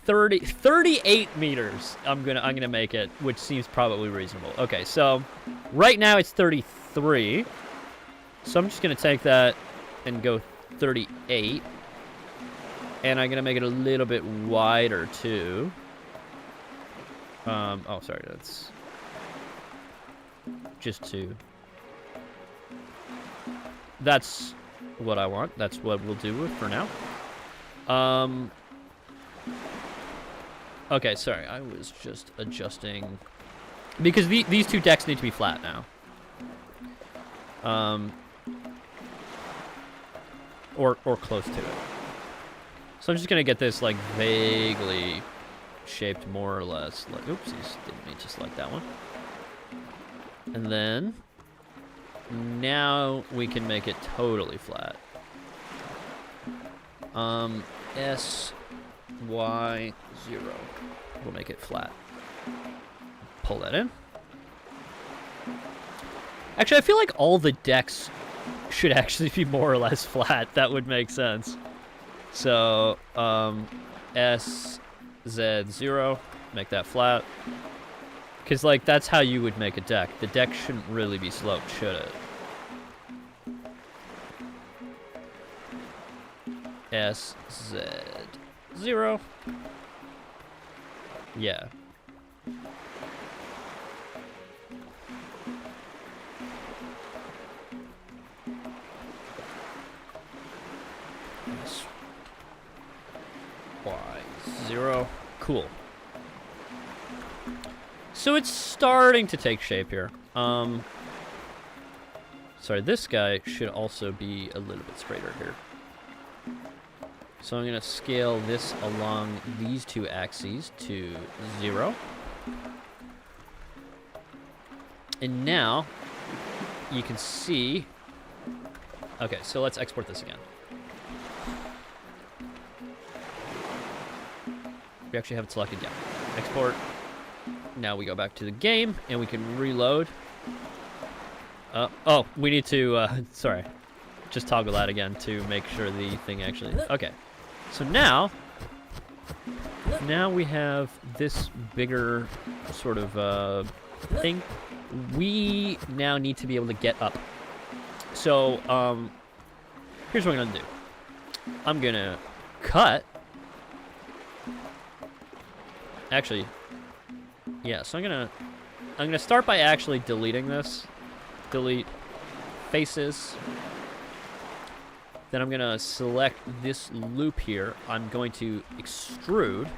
[SPEAKER 1] 38 meters? I'm gonna make it, which seems probably reasonable. Okay, so right now it's 33. So I'm just gonna take that and go 38. And I'm gonna make it a little bit wider too. Oh, sorry, that's just 2. That's what I want. That's what we'll do for now. Okay, sorry, I was just adjusting because these 2 decks need to be flat now. Or close to it. So I'm just gonna get this like vaguely shaped more or less. Like, oopsies, didn't mean to select that one. And then now we can make it totally flat. S, Y, 0. We'll make it flat. Pull that in. Actually, I feel like all the decks should actually be more or less flat. That would make sense. So, S, Z, 0. Make that flat. Because, like, that's how you would make a deck. The deck shouldn't really be sloped, should it? S, Z, 0. Yeah. S, Y, 0. Cool. So it's starting to take shape here. Sorry, this guy should also be a little bit straighter here. So I'm going to scale this along these 2 axes to 0. And now you can see... Okay, so let's export this again. We actually have it selected, yeah. Export. Now we go back to the game, and we can reload. Oh, we need to, sorry. Just toggle that again to make sure the thing actually... Okay. So now we have this bigger sort of thing. We now need to be able to get up. So, here's what I'm going to do. I'm going to cut. Actually, yeah, so I'm going to start by actually deleting this. Delete faces. Then I'm going to select this loop here. I'm going to extrude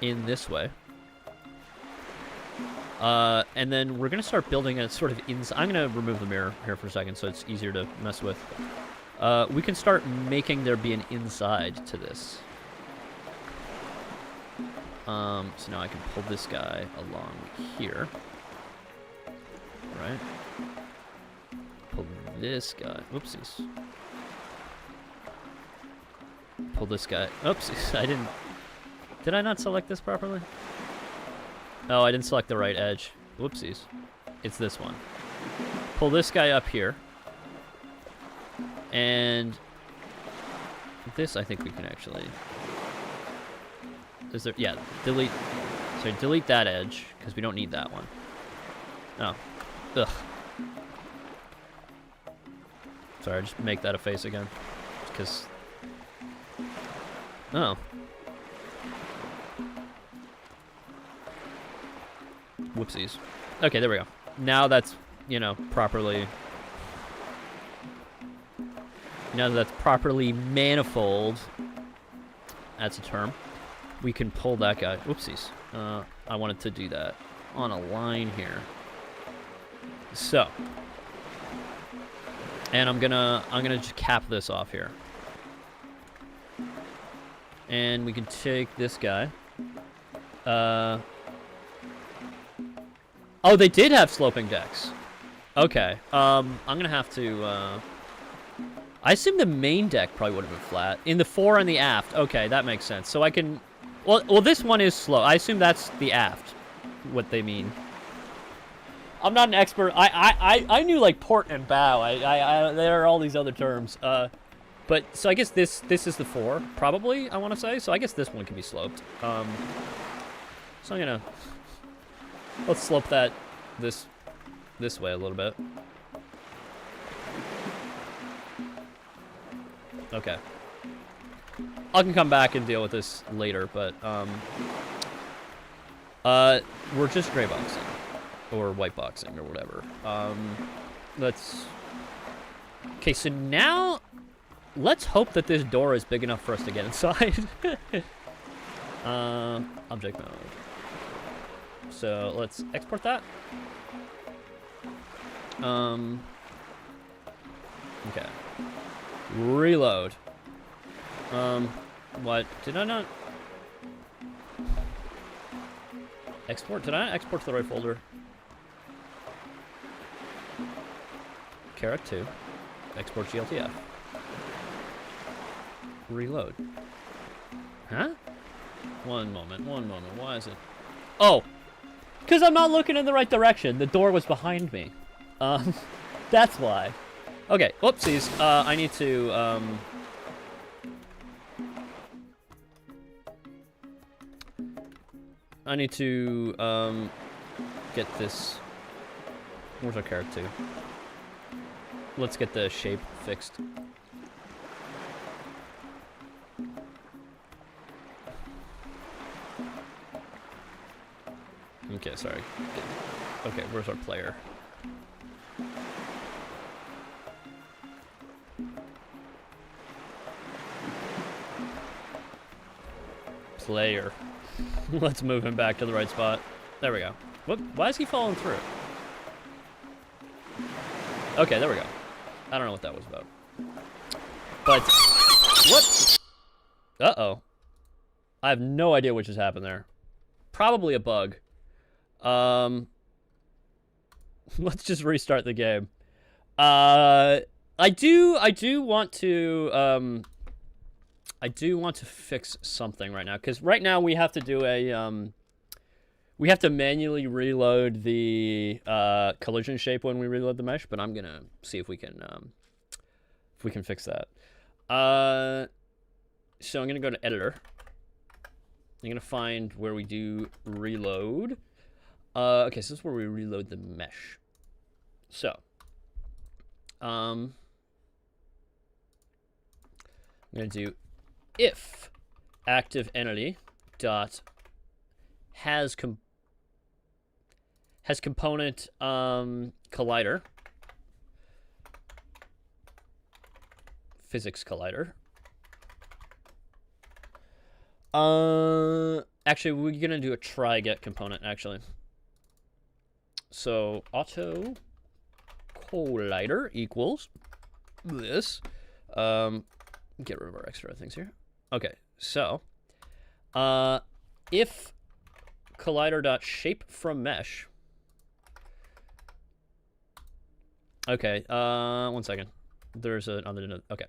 [SPEAKER 1] in this way. And then we're going to start building a sort of inside. I'm going to remove the mirror here for a second so it's easier to mess with. We can start making there be an inside to this. So now I can pull this guy along here. Right? Pull this guy. Whoopsies. Pull this guy. Oopsies. I didn't... Did I not select this properly? No, I didn't select the right edge. Whoopsies. It's this one. Pull this guy up here. And this, I think we can actually... Is there... Yeah, delete... Sorry, delete that edge, because we don't need that one. Oh. Ugh. Sorry, just make that a face again. Because... Oh. Whoopsies. Okay, there we go. Now that's, you know, properly... Now that that's properly manifold, that's a term, we can pull that guy. Whoopsies. I wanted to do that on a line here. So, and I'm gonna just cap this off here. And we can take this guy. Oh, they did have sloping decks. Okay. I'm gonna have to, I assume the main deck probably would have been flat. In the fore and the aft. Okay, that makes sense. So I can... Well, this one is slow. I assume that's the aft, what they mean. I'm not an expert. I knew, like, port and bow. There are all these other terms. But, so I guess this is the fore, probably, I want to say. So I guess this one can be sloped. So I'm going to... Let's slope that this way a little bit. Okay. I can come back and deal with this later, but we're just gray boxing or white boxing or whatever. Let's. Okay, so now let's hope that this door is big enough for us to get inside. Object mode. So let's export that. Okay. Reload. What? Did I not? Export? Did I not export to the right folder? Caret 2. Export GLTF. Reload. Huh? One moment. Why is it? Oh! Because I'm not looking in the right direction. The door was behind me. That's why. Okay, whoopsies. I need to, get this... Where's our caret 2? Let's get the shape fixed. Okay, sorry. Okay, where's our player? Player. Let's move him back to the right spot. There we go. What? Why is he falling through? Okay, there we go. I don't know what that was about. But... What? Uh-oh. I have no idea what just happened there. Probably a bug. Let's just restart the game. I do want to fix something right now, because right now we have to do a we have to manually reload the collision shape when we reload the mesh, but I'm gonna see if we can fix that. So I'm gonna go to editor. I'm gonna find where we do reload. Okay, so this is where we reload the mesh. So, I'm gonna do if active entity dot has component collider, physics collider. Actually, we're gonna do a try get component actually. So auto collider equals this. Get rid of our extra things here. Okay, so if collider.shape from mesh. Okay, one second. There's another. Okay,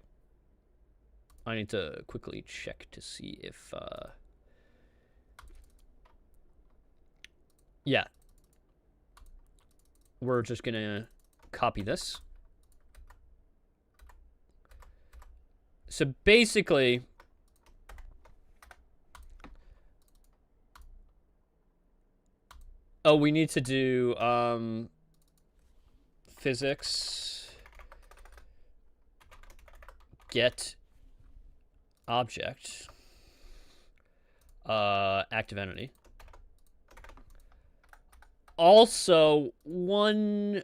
[SPEAKER 1] I need to quickly check to see if yeah. We're just gonna copy this. So basically, oh, we need to do physics get object active entity. Also, one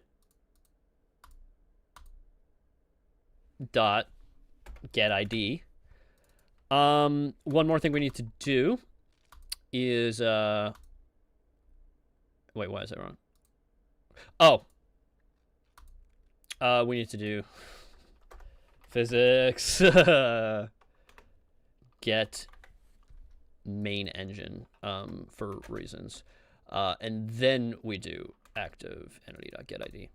[SPEAKER 1] dot get ID. One more thing we need to do is wait, why is that wrong? Oh. We need to do physics get main engine for reasons. And then we do active entity.getID.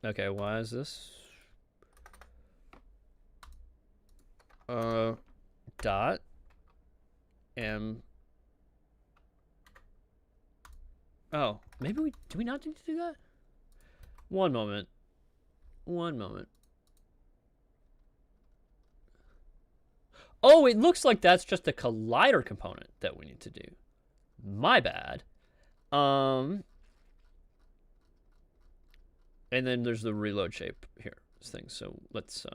[SPEAKER 1] Okay, why is this? Dot m. Oh, maybe do we not need to do that? One moment. Oh, it looks like that's just a collider component that we need to do. My bad. And then there's the reload shape here, this thing. So let's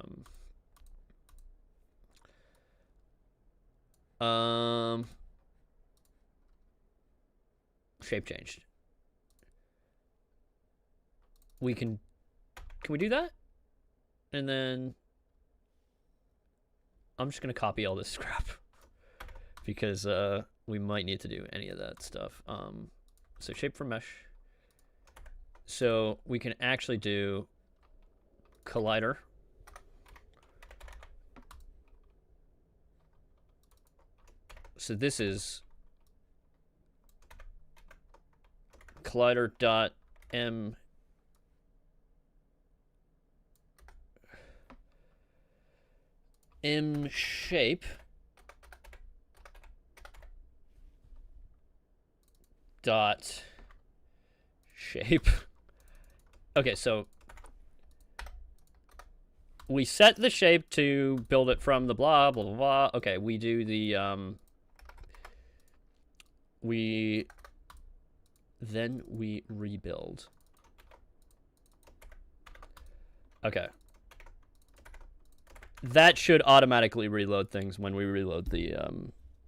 [SPEAKER 1] shape changed. Can we do that? And then I'm just gonna copy all this scrap because we might need to do any of that stuff. So shape from mesh. So we can actually do collider. So this is collider.m shape dot shape. Okay, so we set the shape to build it from the blah blah blah blah. Okay, we do the then we rebuild. Okay. That should automatically reload things when we reload the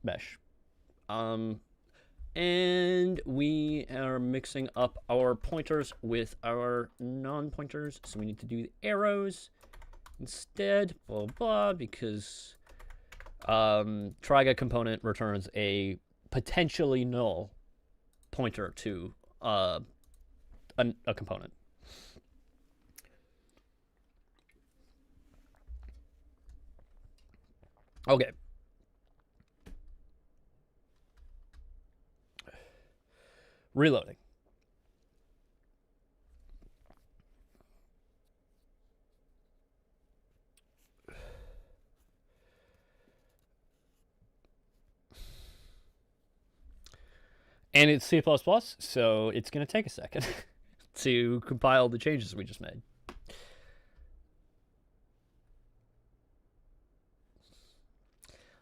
[SPEAKER 1] mesh. And we are mixing up our pointers with our non-pointers. So we need to do the arrows instead, blah, blah, because try get component returns a potentially null pointer to a component. Okay. Reloading. And it's C++, so it's going to take a second to compile the changes we just made.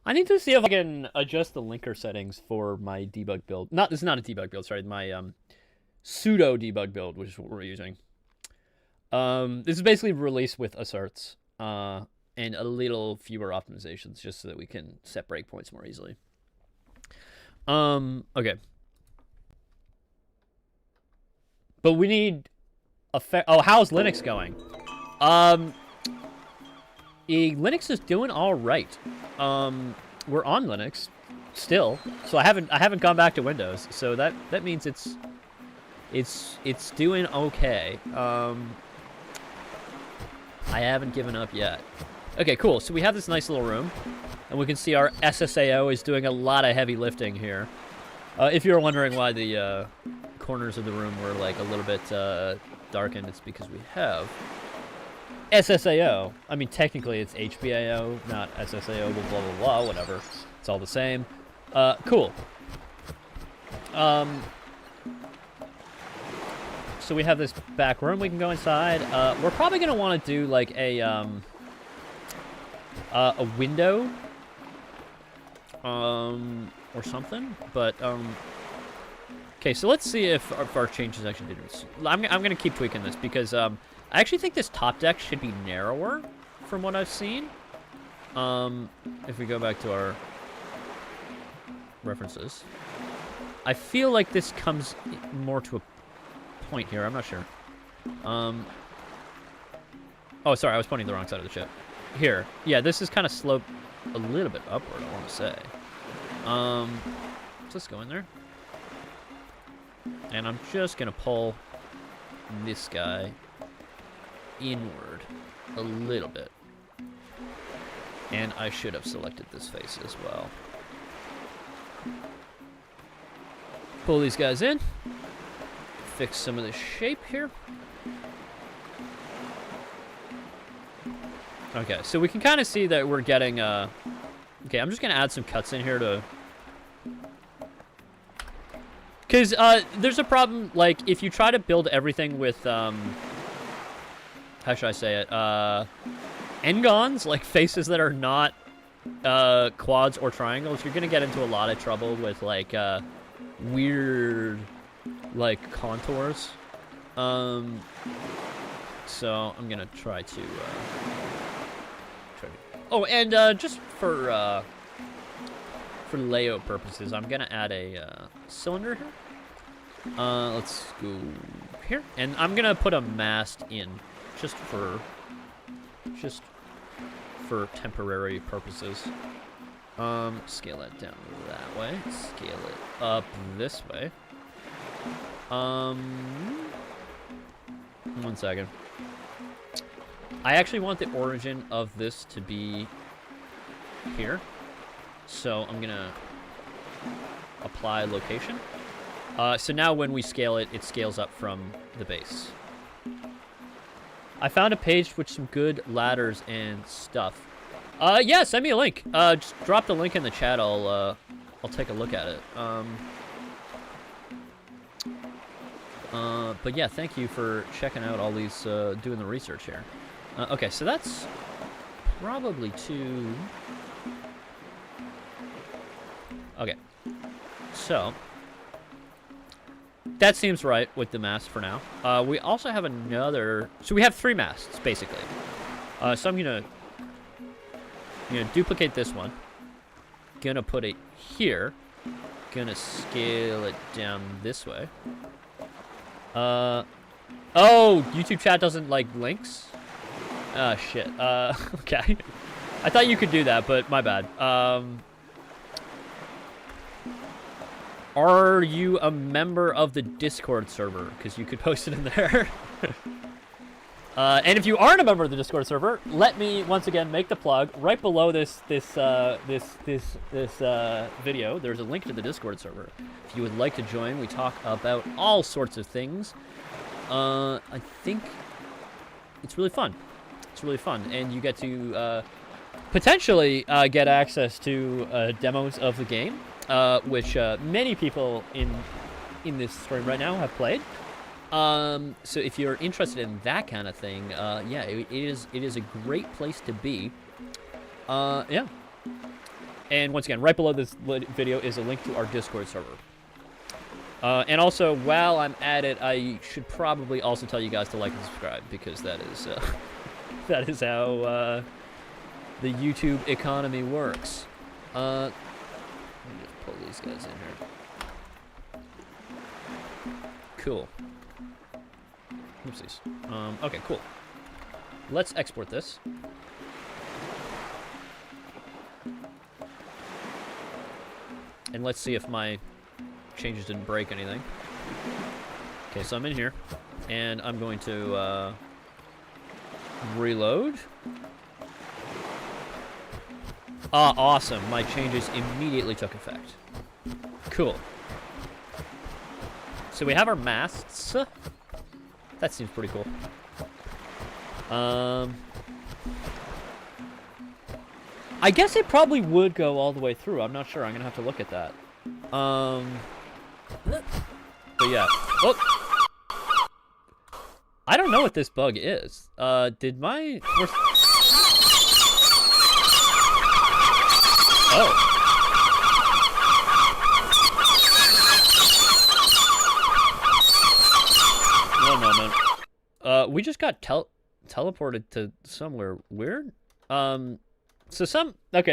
[SPEAKER 1] I need to see if I can adjust the linker settings for my debug build. This is not a debug build, sorry. My pseudo debug build, which is what we're using. This is basically release with asserts and a little fewer optimizations just so that we can set breakpoints more easily. Okay. But we need oh, how's Linux going? Linux is doing all right. We're on Linux still, so I haven't gone back to Windows. So that means it's doing okay. I haven't given up yet. Okay, cool. So we have this nice little room, and we can see our SSAO is doing a lot of heavy lifting here. If you're wondering why the corners of the room were like a little bit darkened, it's because we have SSAO. I mean, technically it's HBAO, not SSAO, blah, blah, blah, whatever. It's all the same. Cool. So we have this back room we can go inside. We're probably gonna want to do like a window, or something. But okay, so let's see if our changes actually did. I'm gonna keep tweaking this because I actually think this top deck should be narrower from what I've seen. If we go back to our references, I feel like this comes more to a point here. I'm not sure. Oh, sorry, I was pointing the wrong side of the chip. Here, yeah, this is kind of sloped a little bit upward, I want to say. Let's go in there. And I'm just gonna pull this guy inward a little bit. And I should have selected this face as well. Pull these guys in. Fix some of the shape here. Okay, so we can kind of see that we're getting, okay, I'm just going to add some cuts in here to... Because there's a problem, like, if you try to build everything with, how should I say it, N-gons, like faces that are not quads or triangles, you're going to get into a lot of trouble with, like, weird, like, contours. So I'm going to try to... Oh, and just for layout purposes, I'm gonna add a cylinder here. Let's go here, and I'm gonna put a mast in just for temporary purposes. Scale that down that way. Scale it up this way. 1 second. I actually want the origin of this to be here. So I'm gonna apply location. So now when we scale it, it scales up from the base. I found a page with some good ladders and stuff. Yeah, send me a link. Just drop the link in the chat. I'll take a look at it. But yeah, thank you for checking out all these, doing the research here. Okay, so that's probably too... Okay, so that seems right with the mast for now. We also have another... So we have 3 masts, basically. So I'm gonna duplicate this one. Gonna put it here. Gonna scale it down this way. Oh, YouTube chat doesn't like links? Oh, shit. Okay. I thought you could do that, but my bad. Are you a member of the Discord server? Because you could post it in there. And if you aren't a member of the Discord server, let me once again make the plug. Right below this video, there's a link to the Discord server. If you would like to join, we talk about all sorts of things. I think it's really fun. It's really fun, and you get to potentially get access to demos of the game, which many people in this stream right now have played. So if you're interested in that kind of thing, yeah, it is a great place to be. Yeah. And once again, right below this video is a link to our Discord server. And also, while I'm at it, I should probably also tell you guys to like and subscribe, because that is that is how the YouTube economy works. Let me just pull these guys in here. Cool. Oopsies. Okay, cool. Let's export this. And let's see if my changes didn't break anything. Okay, so I'm in here, and I'm going to reload. Ah, awesome. My changes immediately took effect. Cool. So we have our masts. That seems pretty cool. I guess it probably would go all the way through. I'm not sure. I'm gonna have to look at that. But yeah. Oh. I don't know what this bug is. Did my... Oh. One moment. We just got teleported to somewhere weird. Okay,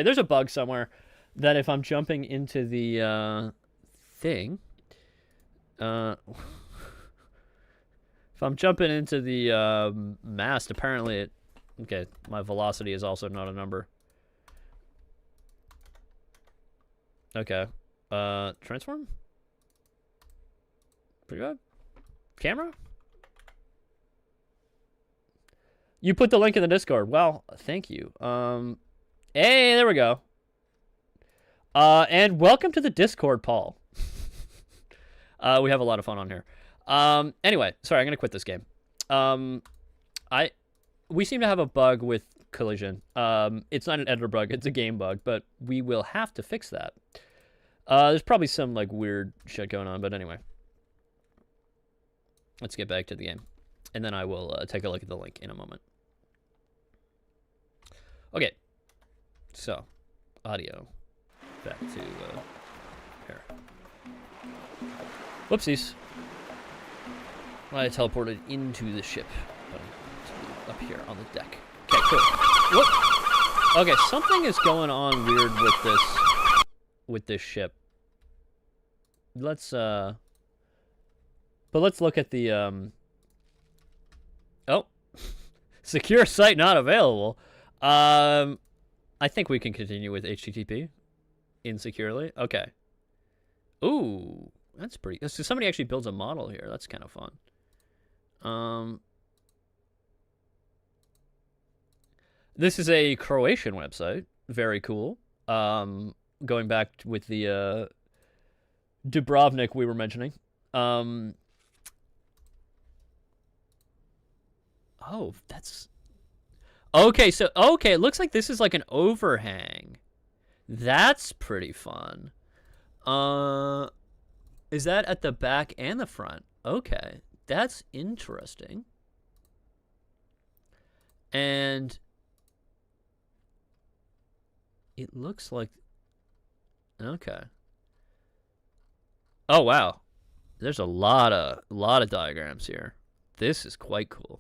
[SPEAKER 1] there's a bug somewhere that if I'm jumping into the thing, if I'm jumping into the mast, apparently okay, my velocity is also not a number. Okay, transform. Pretty good. Camera. You put the link in the Discord. Well, thank you. Hey, there we go. And welcome to the Discord, Paul. We have a lot of fun on here. Anyway, sorry, I'm gonna quit this game. We seem to have a bug with collision. It's not an editor bug, it's a game bug, but we will have to fix that. There's probably some like weird shit going on, but anyway. Let's get back to the game. And then I will take a look at the link in a moment. Okay. So, audio. Back to here. Whoopsies. I teleported into the ship. Up here on the deck. Okay, cool. Whoop. Okay, something is going on weird with this ship. Let's but let's look at the oh. Secure site not available. I think we can continue with HTTP insecurely. Okay. Ooh, that's pretty. So somebody actually builds a model here. That's kind of fun. This is a Croatian website. Very cool. Going back with the Dubrovnik we were mentioning. Oh, that's okay. So okay, it looks like this is like an overhang. That's pretty fun. Is that at the back and the front? Okay, that's interesting. And it looks like okay. Oh wow, there's a lot of diagrams here. This is quite cool.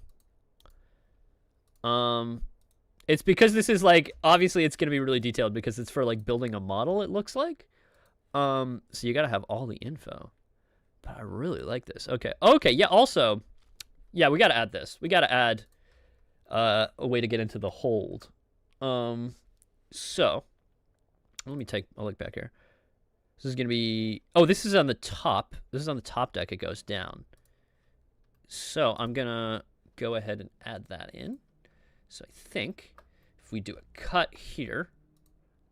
[SPEAKER 1] It's because this is like obviously it's gonna be really detailed because it's for like building a model. It looks like. So you gotta have all the info. But I really like this. Okay. Okay. Yeah. Also, yeah, we gotta add this. We gotta add a way to get into the hold. So let me take a look back here. This is gonna be. Oh, this is on the top. This is on the top deck. It goes down. So I'm gonna go ahead and add that in. So I think if we do a cut here,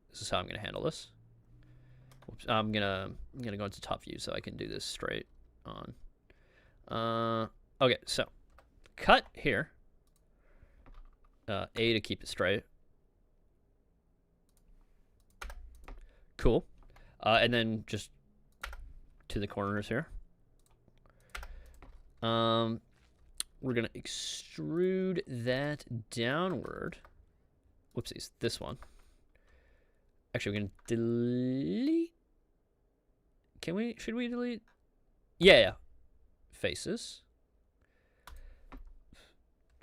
[SPEAKER 1] this is how I'm gonna handle this. Oops, I'm gonna go into top view so I can do this straight on. Okay, so cut here. A to keep it straight. Cool. And then just to the corners here. We're gonna extrude that downward. Whoopsies, this one. Actually, we're gonna delete. Should we delete? Yeah. Faces.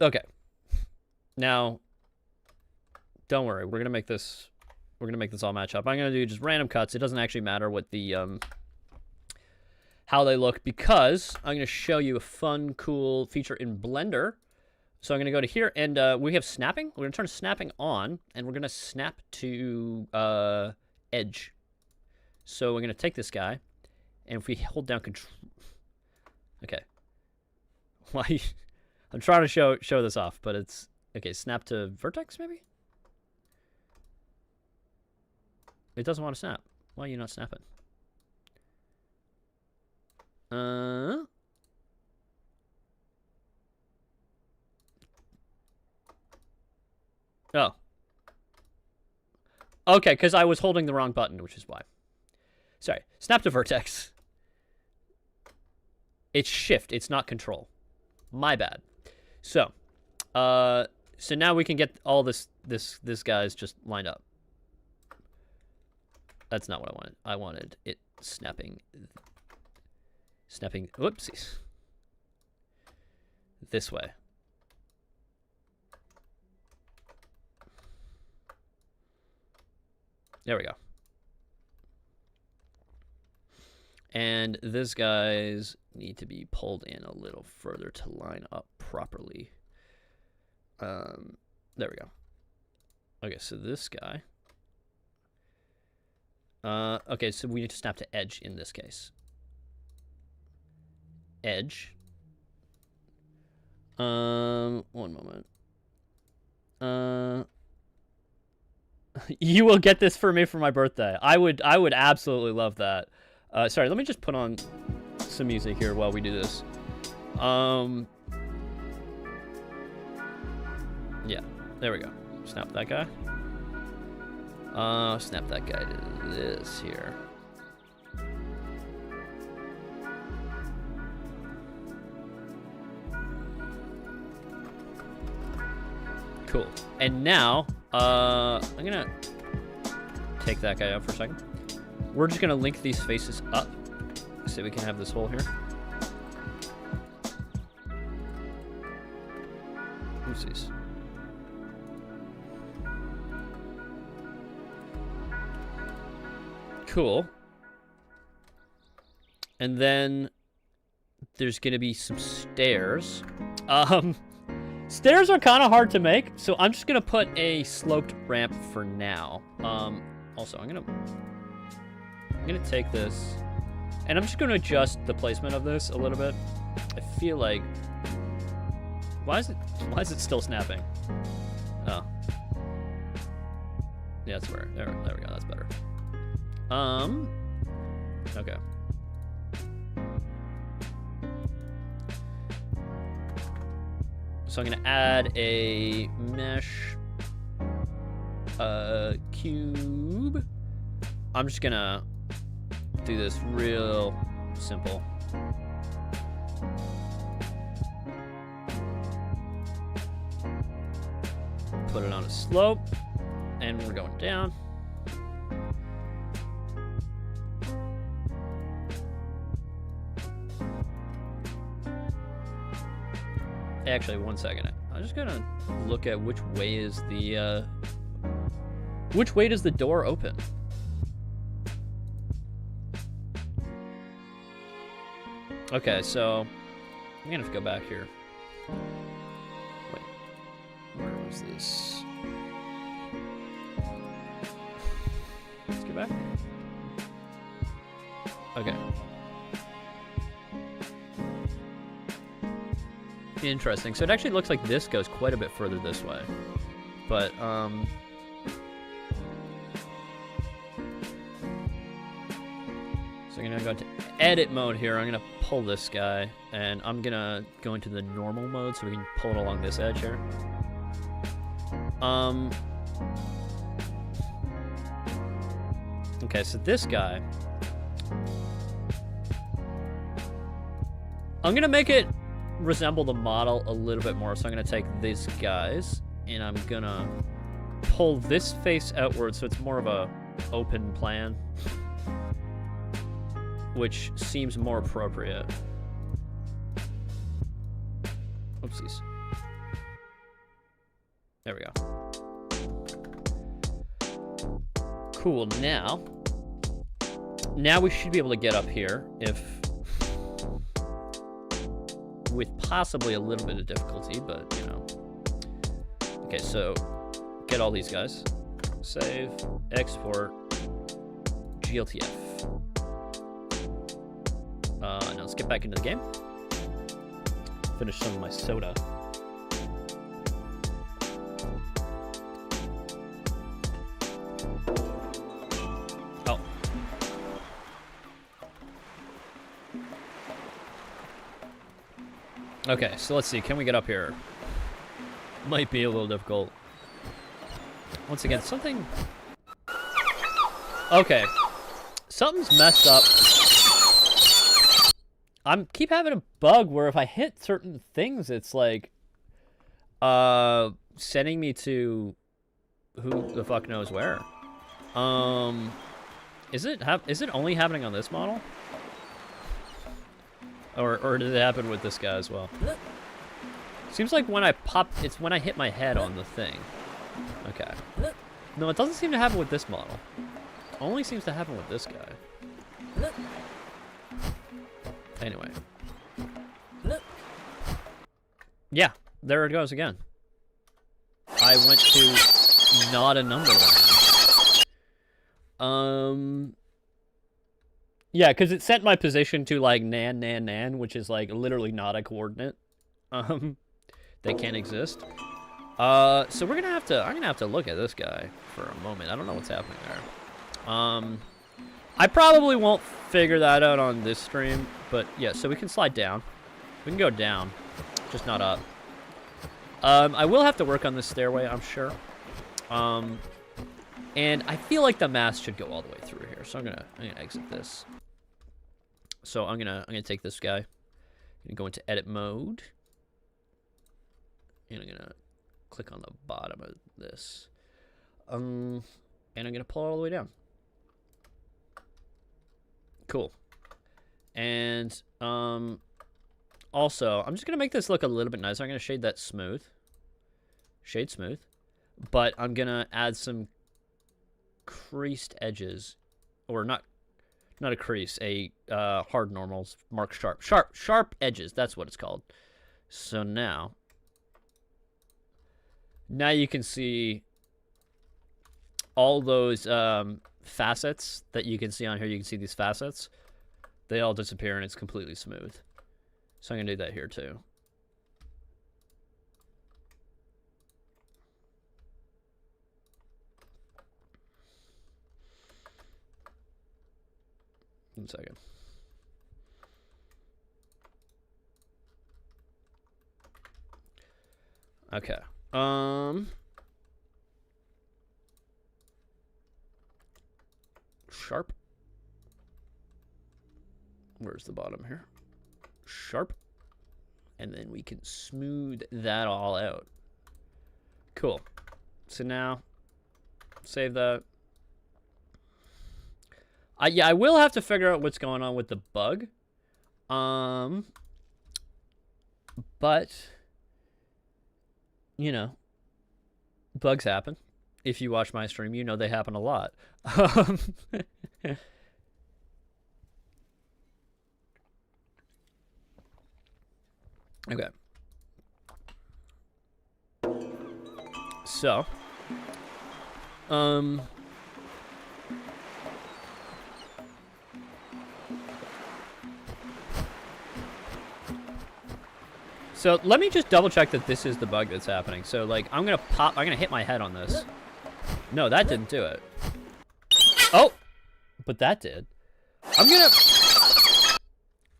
[SPEAKER 1] Okay. Now, don't worry. We're gonna make this all match up. I'm gonna do just random cuts. It doesn't actually matter what the how they look because I'm gonna show you a fun, cool feature in Blender. So I'm gonna go to here and we have snapping. We're gonna turn snapping on and we're gonna snap to edge. So we're gonna take this guy, and if we hold down control, okay. Why? I'm trying to show this off, but it's okay. Snap to vertex, maybe. It doesn't want to snap. Why are you not snapping? Oh. Okay, because I was holding the wrong button, which is why. Sorry. Snap to vertex. It's shift. It's not control. My bad. So, so now we can get all this guys just lined up. That's not what I wanted. I wanted it snapping. Whoopsies. This way. There we go. And these guys need to be pulled in a little further to line up properly. There we go. Okay, so this guy. Okay, so we need to snap to edge in this case. Edge. One moment. You will get this for me for my birthday. I would absolutely love that. Sorry, let me just put on some music here while we do this. Yeah, there we go. Snap that guy. Snap that guy to this here. Cool. And now, I'm gonna take that guy out for a second. We're just gonna link these faces up so we can have this hole here. Oopsies. Cool. And then there's gonna be some stairs. Stairs are kind of hard to make, so I'm just gonna put a sloped ramp for now. Also, I'm gonna take this, and I'm just gonna adjust the placement of this a little bit. I feel like, why is it still snapping? Oh, yeah, that's where. There we go. That's better. Okay. So I'm gonna add a mesh cube. I'm just gonna do this real simple. Put it on a slope, and we're going down. Actually, one second. I'm just gonna look at which way is the which way does the door open? Okay, so I'm gonna have to go back here. Wait, where was this? Let's get back. Okay. Interesting. So it actually looks like this goes quite a bit further this way. But, so I'm gonna go into edit mode here. I'm gonna pull this guy, and I'm gonna go into the normal mode so we can pull it along this edge here. Okay, so this guy, I'm gonna make it resemble the model a little bit more. So I'm gonna take these guys, and I'm gonna pull this face outward so it's more of a open plan, which seems more appropriate. Oopsies. There we go. Cool. Now we should be able to get up here with possibly a little bit of difficulty, but you know. Okay, so get all these guys. Save, export, GLTF. Now let's get back into the game. Finish some of my soda. Oh. Okay, so let's see. Can we get up here? Might be a little difficult. Once again, something... Okay. Something's messed up. I keep having a bug where if I hit certain things, it's like... Sending me to who the fuck knows where. Is it only happening on this model? Or did it happen with this guy as well? Seems like when I pop, it's when I hit my head on the thing. Okay. No, it doesn't seem to happen with this model. It only seems to happen with this guy. Anyway. Yeah, there it goes again. I went to not a number line. Yeah, because it set my position to like nan, which is like literally not a coordinate. That can't exist. So I'm gonna have to look at this guy for a moment. I don't know what's happening there. I probably won't figure that out on this stream, but yeah, so we can slide down. We can go down, just not up. I will have to work on this stairway, I'm sure. And I feel like the mast should go all the way through here, so I'm gonna exit this. So I'm gonna take this guy. I'm gonna go into edit mode. And I'm gonna click on the bottom of this. And I'm gonna pull it all the way down. Cool. And also, I'm just gonna make this look a little bit nicer. I'm gonna shade that smooth. Shade smooth. But I'm gonna add some creased edges. Or not a crease, a hard normals, mark sharp. Sharp edges, that's what it's called. So now you can see all those facets that you can see on here. You can see these facets. They all disappear and it's completely smooth. So I'm going to do that here too. One second. Okay. Sharp. Where's the bottom here? Sharp. And then we can smooth that all out. Cool. So now, save that. Yeah, I will have to figure out what's going on with the bug. But, you know, bugs happen. If you watch my stream, you know they happen a lot. Okay. So, so let me just double check that this is the bug that's happening. So like, I'm gonna hit my head on this. No, that didn't do it. Oh, but that did.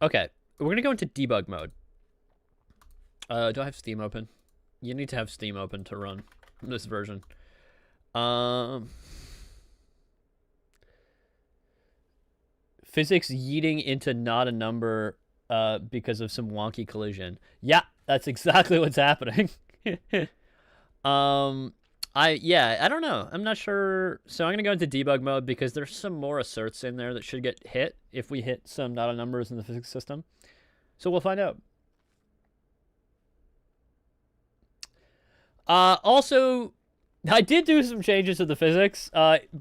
[SPEAKER 1] Okay, we're gonna go into debug mode. Do I have Steam open? You need to have Steam open to run this version. Physics yeeting into not a number because of some wonky collision. Yeah, that's exactly what's happening. I don't know. I'm not sure. So I'm gonna go into debug mode because there's some more asserts in there that should get hit if we hit some not a numbers in the physics system. So we'll find out. Also, I did do some changes to the physics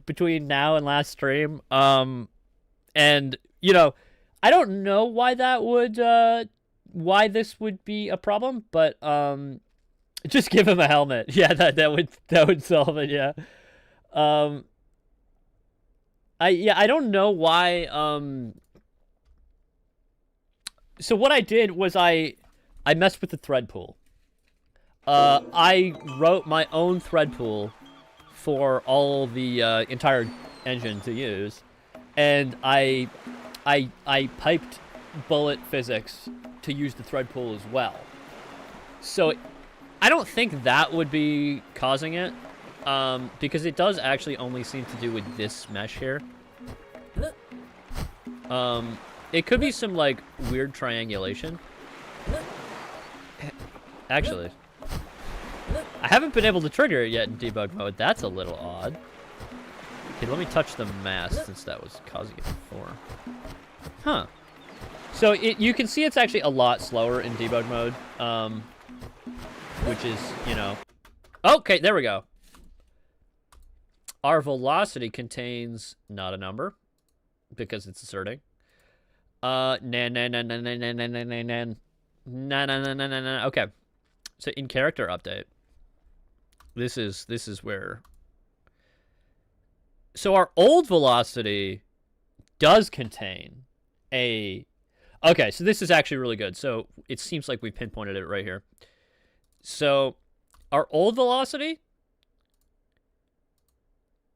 [SPEAKER 1] between now and last stream. And you know, I don't know why that would why this would be a problem, but just give him a helmet. Yeah, that would solve it. Yeah. I don't know why. So what I did was I messed with the thread pool. I wrote my own thread pool for all the entire engine to use, and I piped bullet physics to use the thread pool as well. So I don't think that would be causing it, because it does actually only seem to do with this mesh here. It could be some like weird triangulation. Actually. I haven't been able to trigger it yet in debug mode. That's a little odd. Okay, let me touch the mask since that was causing it before. Huh. So you can see it's actually a lot slower in debug mode, which is, you know... Okay, there we go. Our velocity contains not a number because it's asserting. Okay. So in character update, this is where. So our old velocity does contain a. Okay, so this is actually really good. So it seems like we pinpointed it right here. So our old velocity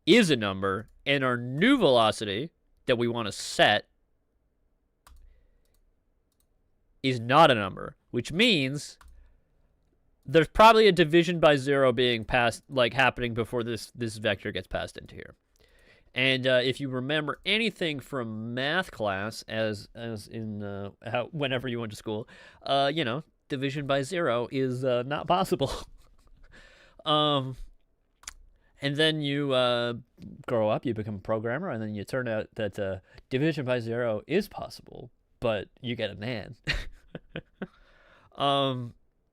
[SPEAKER 1] is a number, and our new velocity that we want to set is not a number, which means there's probably a division by 0 being passed, like happening before this vector gets passed into here. And if you remember anything from math class, as in whenever you went to school, you know, division by 0 is not possible. And then you grow up, you become a programmer, and then you turn out that division by 0 is possible, but you get a nan.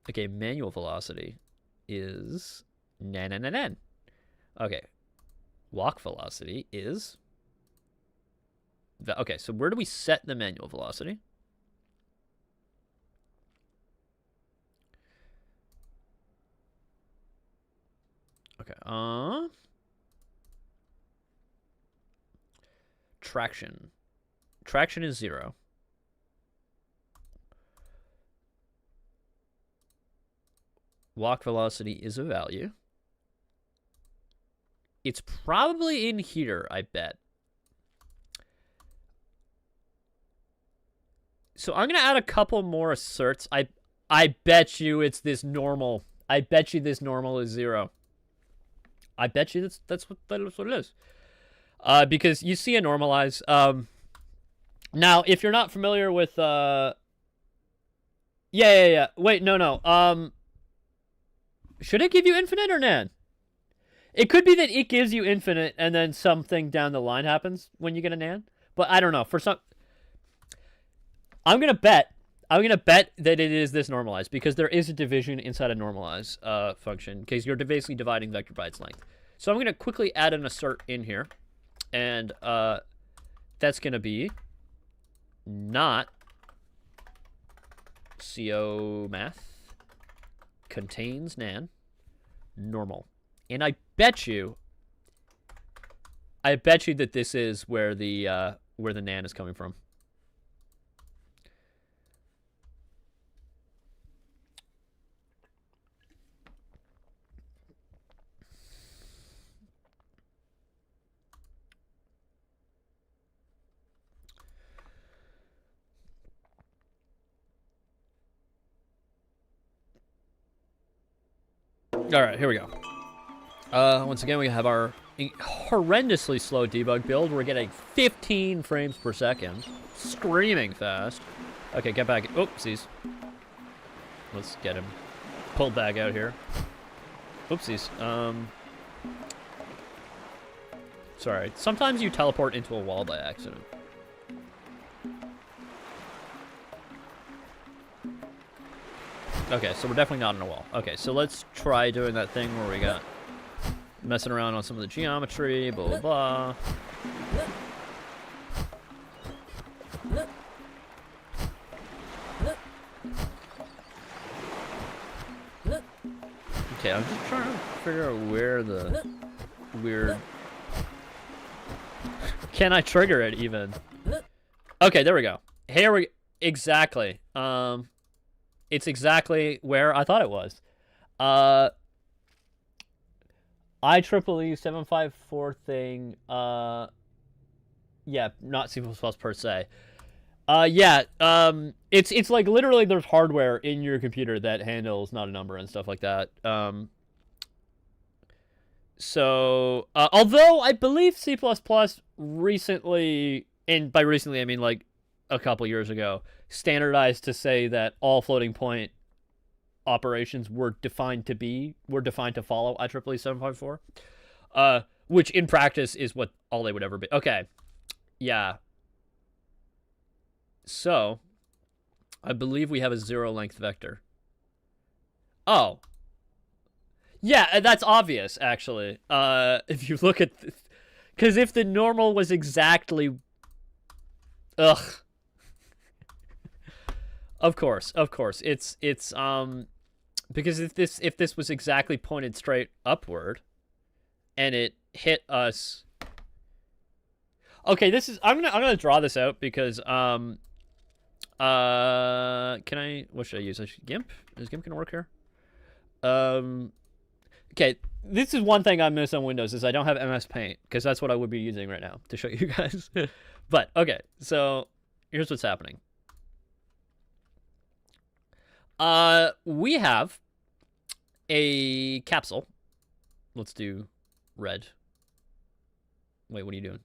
[SPEAKER 1] Okay, manual velocity is nan. Okay, walk velocity is... Okay, so where do we set the manual velocity? Okay, traction. Traction is 0. Walk velocity is a value. It's probably in here, I bet. So I'm going to add a couple more asserts. I bet you it's this normal. I bet you this normal is 0. I bet you that's what it is. Because you see a normalize. Now, if you're not familiar with... Yeah. Wait, no. Should it give you infinite or nan? It could be that it gives you infinite and then something down the line happens when you get a nan. But I don't know. For some... I'm going to bet that it is this normalize because there is a division inside a normalize function because you're basically dividing vector by its length. So I'm going to quickly add an assert in here. And that's going to be not CO math contains nan normal. And I bet you that this is where the nan is coming from. All right, here we go. Once again, we have our horrendously slow debug build. We're getting 15 frames per second. Screaming fast. Okay, get back. Oopsies. Let's get him pulled back out here. Oopsies. Sorry. Sometimes you teleport into a wall by accident. Okay, so we're definitely not in a wall. Okay, so let's try doing that thing where we got messing around on some of the geometry, blah, blah, blah. Okay, I'm just trying to figure out where the weird... Can I trigger it even? Okay, there we go. Here we... Exactly. It's exactly where I thought it was. IEEE 754 thing. Yeah, not C++ per se. Yeah. It's like literally there's hardware in your computer that handles not a number and stuff like that. So although I believe C++ recently, and by recently I mean like a couple years ago, standardized to say that all floating point operations were defined to follow IEEE 7.4, which in practice is what all they would ever be. Okay, yeah. So, I believe we have a 0 length vector. Oh. Yeah, that's obvious, actually. If you look at... Because if the normal was exactly... Ugh. Of course. It's because if this was exactly pointed straight upward, and it hit us... Okay, this is... I'm gonna draw this out because, can I... What should I use? GIMP? Is GIMP gonna work here? Okay, this is one thing I miss on Windows is I don't have MS Paint, because that's what I would be using right now to show you guys. But, okay, so here's what's happening. We have a capsule. Let's do red. Wait, what are you doing?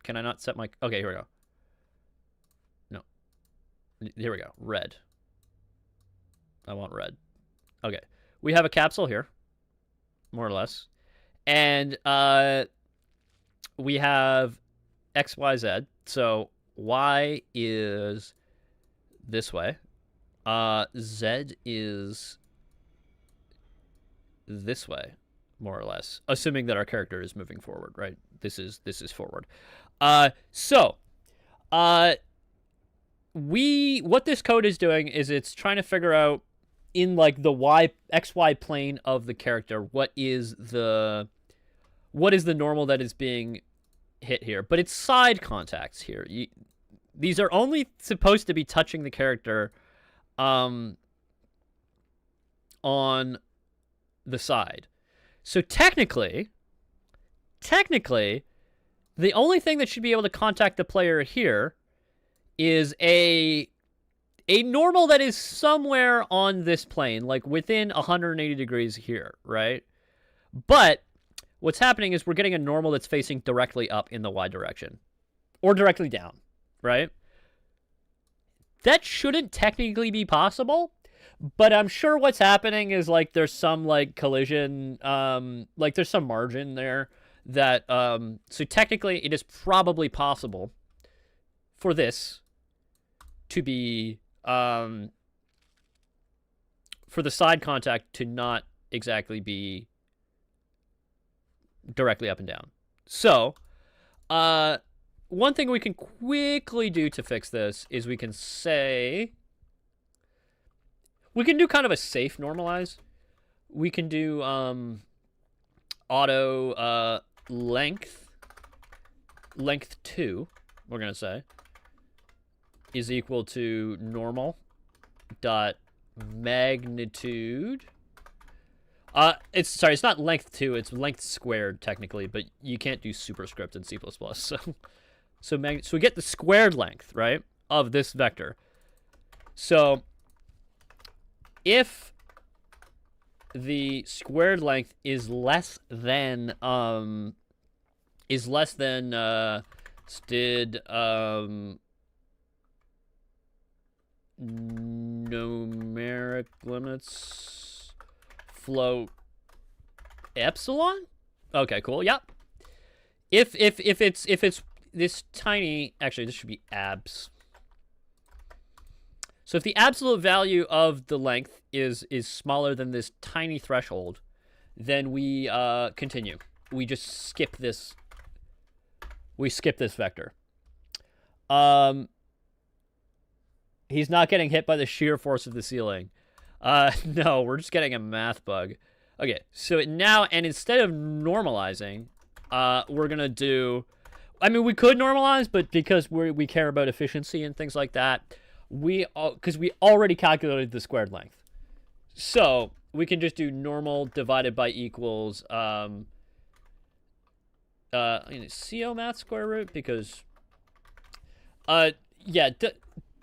[SPEAKER 1] Can I not set my... Okay, here we go. No. Here we go. Red. I want red. Okay. We have a capsule here, more or less. And we have X, Y, Z. So Y is this way. Z is this way, more or less. Assuming that our character is moving forward, right? This is forward. What this code is doing is it's trying to figure out in like the XY plane of the character, what is the normal that is being hit here. But it's side contacts here. These are only supposed to be touching the character on the side. So technically, the only thing that should be able to contact the player here is a normal that is somewhere on this plane, like within 180 degrees here, right? But what's happening is we're getting a normal that's facing directly up in the Y direction. Or directly down, right? That shouldn't technically be possible, but I'm sure what's happening is like there's some like collision, like there's some margin there that, so technically it is probably possible for this to be, for the side contact to not exactly be directly up and down. So, one thing we can quickly do to fix this is we can say, we can do kind of a safe normalize. We can do auto length 2, we're going to say, is equal to normal dot magnitude. It's not length 2, it's length squared technically, but you can't do superscript in C++. So we get the squared length, right, of this vector. So if the squared length is less than std numeric limits float epsilon. Okay, cool. Yep. If it's this tiny, actually this should be abs. So if the absolute value of the length is smaller than this tiny threshold, then we continue. We just skip this. We skip this vector. He's not getting hit by the shear force of the ceiling. No, we're just getting a math bug. Okay, so now, and instead of normalizing, we're gonna do, I mean, we could normalize, but because we care about efficiency and things like that, because we already calculated the squared length. So we can just do normal divided by equals, CO math square root, because, yeah,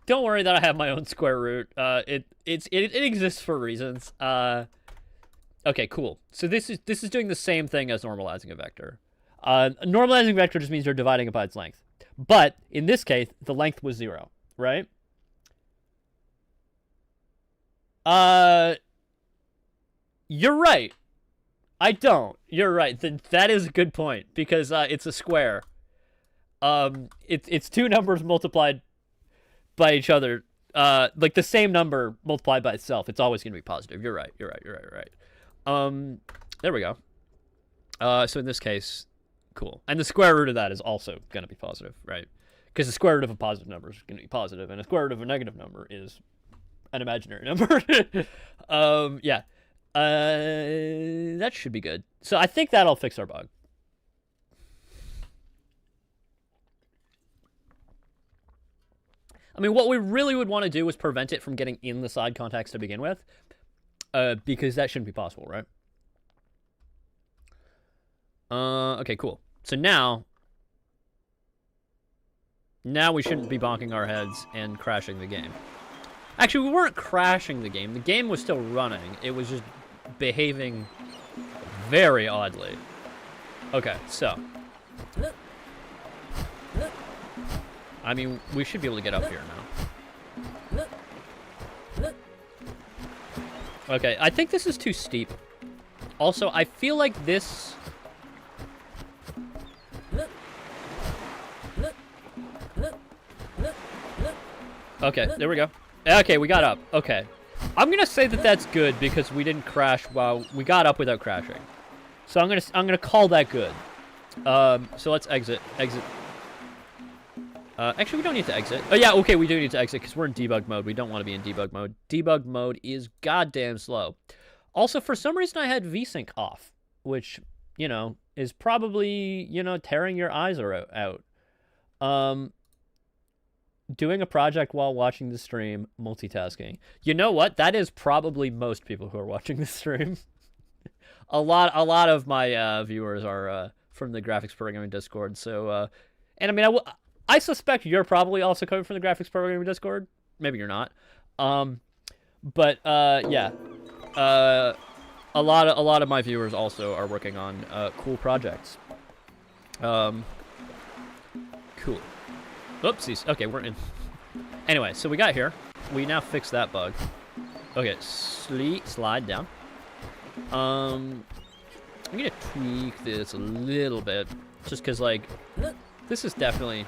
[SPEAKER 1] don't worry that I have my own square root. It exists for reasons. Okay, cool. So this is doing the same thing as normalizing a vector. Normalizing a vector just means you're dividing it by its length. But in this case, the length was 0, right? You're right. I don't. You're right. That is a good point because it's a square. It's two numbers multiplied by each other. Like the same number multiplied by itself. It's always going to be positive. You're right. You're right. There we go. So in this case, cool. And the square root of that is also going to be positive, right? Because the square root of a positive number is going to be positive, and the square root of a negative number is an imaginary number. Yeah. That should be good. So I think that'll fix our bug. I mean, what we really would want to do is prevent it from getting in the side contacts to begin with, because that shouldn't be possible, right? Okay, cool. So now we shouldn't be bonking our heads and crashing the game. Actually, we weren't crashing the game. The game was still running. It was just behaving very oddly. Okay, so. I mean, we should be able to get up here now. Okay, I think this is too steep. Also, I feel like this... Okay, there we go. Okay, we got up. Okay. I'm gonna say that that's good because we didn't crash while we got up without crashing. So I'm gonna call that good. So let's exit. Actually, we don't need to exit. Oh yeah, okay, we do need to exit because we're in debug mode. We don't want to be in debug mode. Debug mode is goddamn slow. Also, for some reason, I had VSync off, which, you know, is probably, you know, tearing your eyes out. Doing a project while watching the stream, multitasking. You know what? That is probably most people who are watching the stream. a lot of my viewers are from the graphics programming Discord. So, and I mean, I suspect you're probably also coming from the graphics programming Discord. Maybe you're not. But yeah, a lot of my viewers also are working on cool projects. Cool. Oopsies. Okay, we're in. Anyway, so we got here. We now fixed that bug. Okay, slide down. I'm gonna tweak this a little bit, just because, like, this is definitely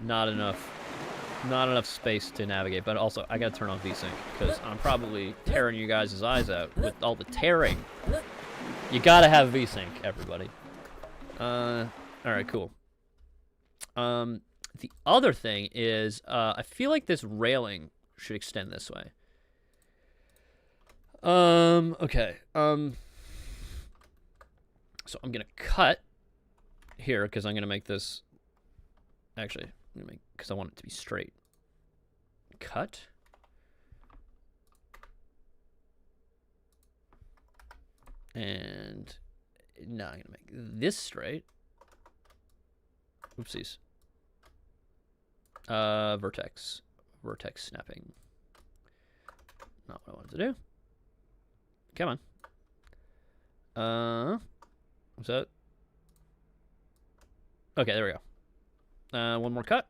[SPEAKER 1] not enough space to navigate. But also, I gotta turn on VSync because I'm probably tearing you guys' eyes out with all the tearing. You gotta have VSync, everybody. All right, cool. The other thing is, I feel like this railing should extend this way. Okay. So I'm gonna cut here because I'm gonna make this. Actually, because I want it to be straight. Cut. And now I'm gonna make this straight. Oopsies. Vertex snapping. Not what I wanted to do. Come on. What's that? Okay, there we go. One more cut.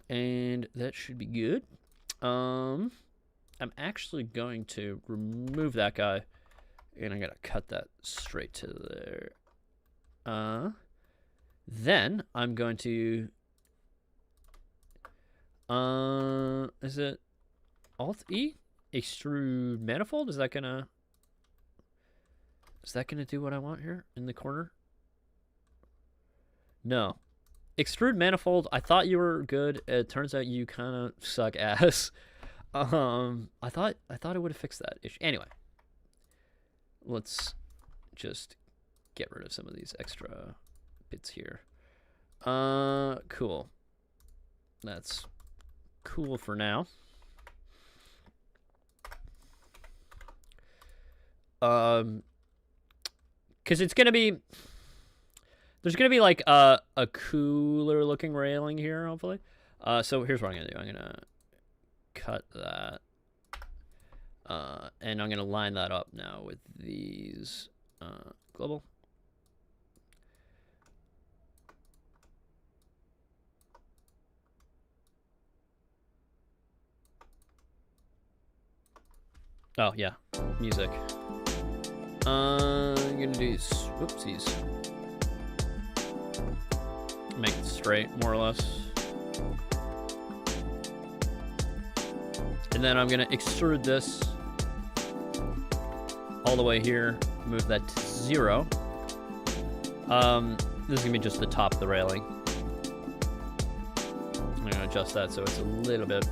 [SPEAKER 1] And that should be good. I'm actually going to remove that guy. And I'm going to cut that straight to there. Then I'm going to... is it Alt-E? Extrude manifold? Is that gonna do what I want here in the corner? No. Extrude manifold, I thought you were good. It turns out you kind of suck ass. I thought it would have fixed that issue. Anyway. Let's just get rid of some of these extra bits here. Cool. That's cool for now. Because it's gonna be, there's gonna be like a cooler looking railing here, hopefully. So here's what I'm gonna do. I'm gonna cut that. And I'm going to line that up now with these global. Oh, yeah. Music. I'm gonna do these. Whoopsies. Make it straight, more or less. And then I'm gonna extrude this all the way here. Move that to 0. This is gonna be just the top of the railing. I'm gonna adjust that so it's a little bit.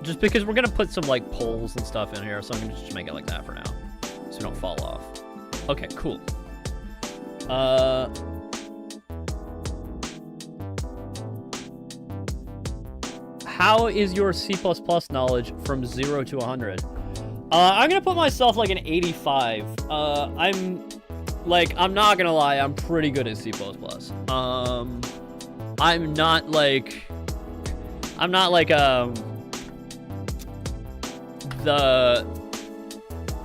[SPEAKER 1] Just because we're gonna put some like poles and stuff in here, so I'm gonna just make it like that for now, so we don't fall off. Okay, cool. How is your C++ knowledge from 0 to 100? I'm gonna put myself like an 85. I'm not gonna lie, I'm pretty good at C++. I'm not like the,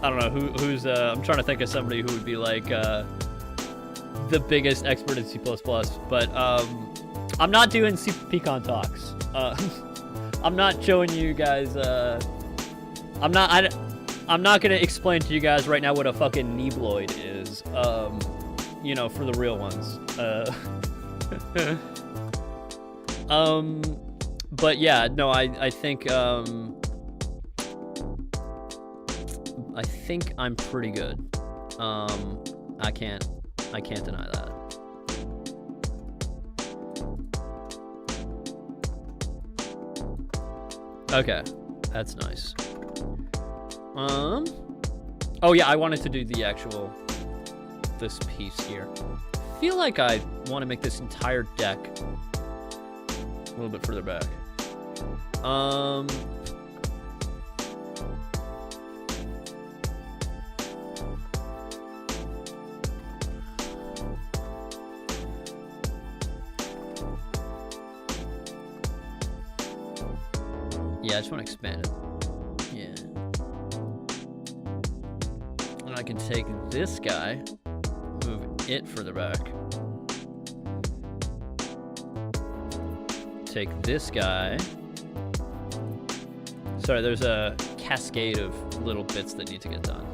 [SPEAKER 1] I don't know who's I'm trying to think of somebody who would be like the biggest expert in C++, but I'm not doing CPCon talks. I'm not showing you guys. I'm not gonna explain to you guys right now what a fucking Nebloid is. You know, for the real ones. But yeah, no, I think I'm pretty good. I can't deny that. Okay, that's nice. Oh yeah, I wanted to do the actual, this piece here. I feel like I want to make this entire deck a little bit further back. Yeah, I just want to expand it. Yeah. And I can take this guy, move it further back. Take this guy. Sorry, there's a cascade of little bits that need to get done.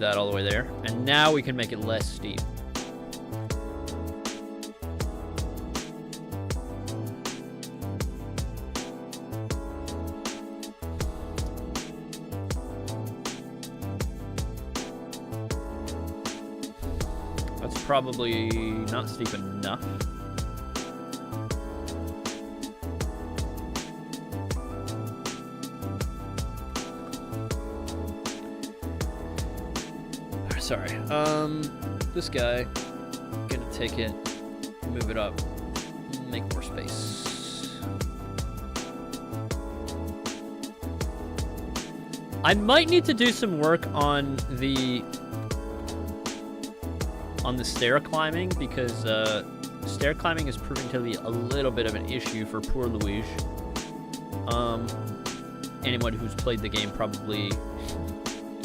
[SPEAKER 1] That all the way there, and now we can make it less steep. That's probably not steep enough. Sorry. This guy, gonna take it, move it up, make more space. I might need to do some work on the stair climbing, because stair climbing is proving to be a little bit of an issue for poor Luigi. Anyone who's played the game probably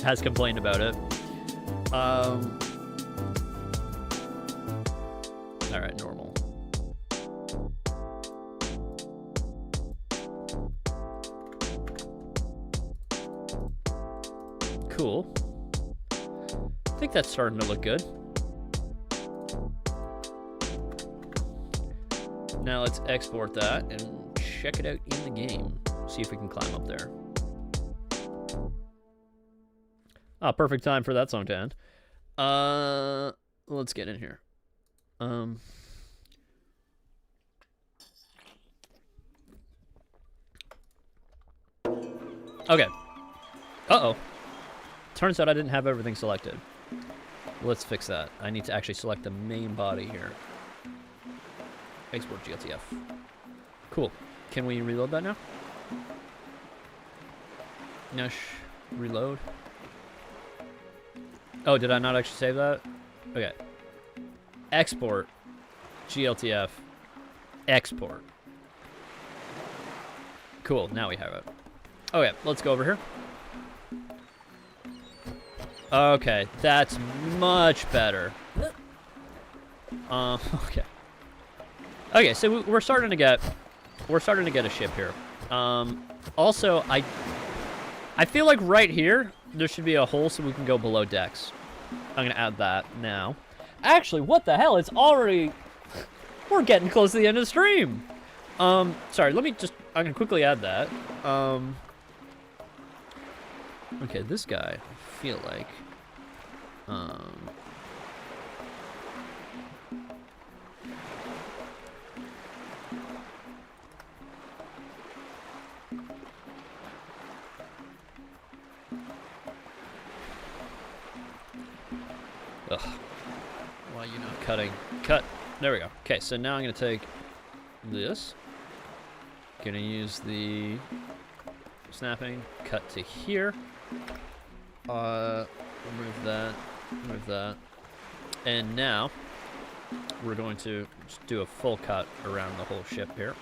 [SPEAKER 1] has complained about it. Alright, normal. Cool. I think that's starting to look good. Now let's export that and check it out in the game. See if we can climb up there. Ah, perfect time for that song to end. Let's get in here. Okay. Uh-oh. Turns out I didn't have everything selected. Let's fix that. I need to actually select the main body here. Export GLTF. Cool. Can we reload that now? Nush. Reload. Oh, did I not actually save that? Okay. Export. GLTF. Export. Cool, now we have it. Okay, let's go over here. Okay, that's much better. Okay. Okay, so we're starting to get a ship here. Also, I feel like right here there should be a hole so we can go below decks. I'm gonna add that now. Actually, what the hell? It's already... We're getting close to the end of the stream. Sorry, let me just... I'm gonna quickly add that. Okay, this guy, I feel like... Ugh. Why are you not cutting? Cut. There we go. Okay, so now I'm going to take this. Going to use the snapping. Cut to here. Remove that. Remove that. And now we're going to just do a full cut around the whole ship here.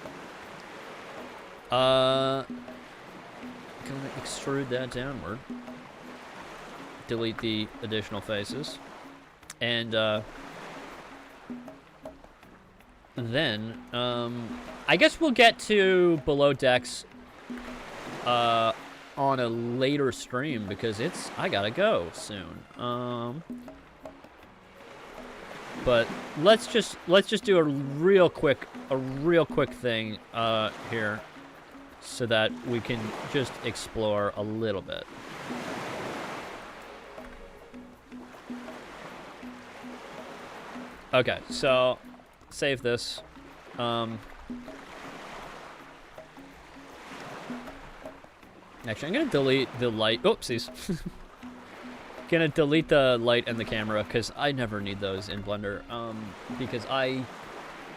[SPEAKER 1] Going to extrude that downward. Delete the additional faces. And then I guess we'll get to below decks on a later stream because I gotta go soon. But let's just do a real quick thing here so that we can just explore a little bit. Okay, so save this. Actually, I'm gonna delete the light. Oopsies. Gonna delete the light and the camera because I never need those in Blender. Because I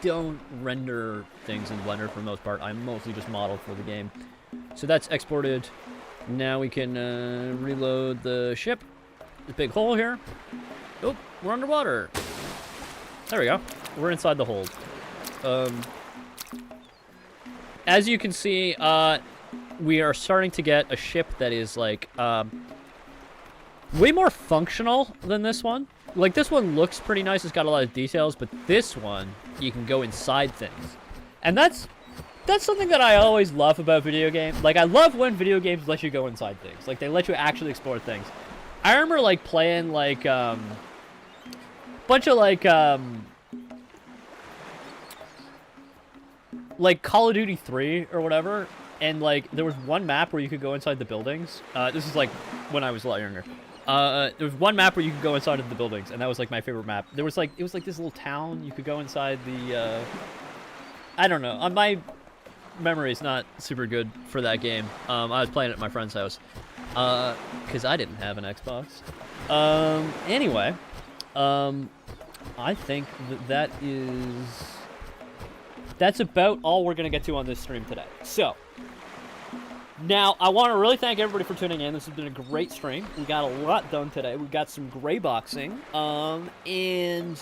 [SPEAKER 1] don't render things in Blender for the most part. I mostly just model for the game. So that's exported. Now we can reload the ship. The big hole here. Oh, we're underwater. There we go. We're inside the hold. As you can see, we are starting to get a ship that is like way more functional than this one. Like this one looks pretty nice. It's got a lot of details, but this one you can go inside things, and that's something that I always love about video games. Like I love when video games let you go inside things. Like they let you actually explore things. I remember like playing like bunch of like Call of Duty 3 or whatever, and like there was one map where you could go inside the buildings. This is like when I was a lot younger. There was one map where you could go inside of the buildings, and that was like my favorite map. There was like it was like this little town you could go inside the. I don't know. My memory is not super good for that game. I was playing it at my friend's house because I didn't have an Xbox. Anyway. I think that's about all we're going to get to on this stream today. So, now I want to really thank everybody for tuning in. This has been a great stream. We got a lot done today. We got some gray boxing. And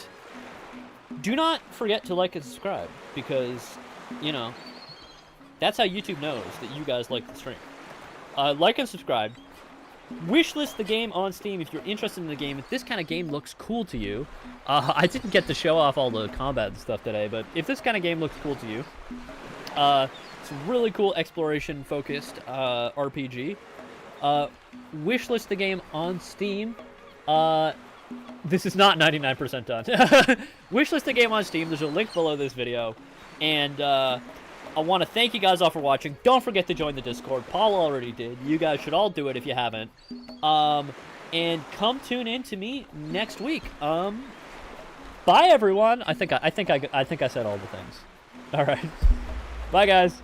[SPEAKER 1] do not forget to like and subscribe because, you know, that's how YouTube knows that you guys like the stream. Like and subscribe. Wishlist the game on Steam if you're interested in the game. If this kind of game looks cool to you, I didn't get to show off all the combat and stuff today, but if this kind of game looks cool to you, it's a really cool exploration-focused RPG. Wishlist the game on Steam. This is not 99% done. Wishlist the game on Steam. There's a link below this video, and I want to thank you guys all for watching. Don't forget to join the Discord. Paul already did. You guys should all do it if you haven't. And come tune in to me next week. Bye everyone. I think I said all the things. All right. Bye guys.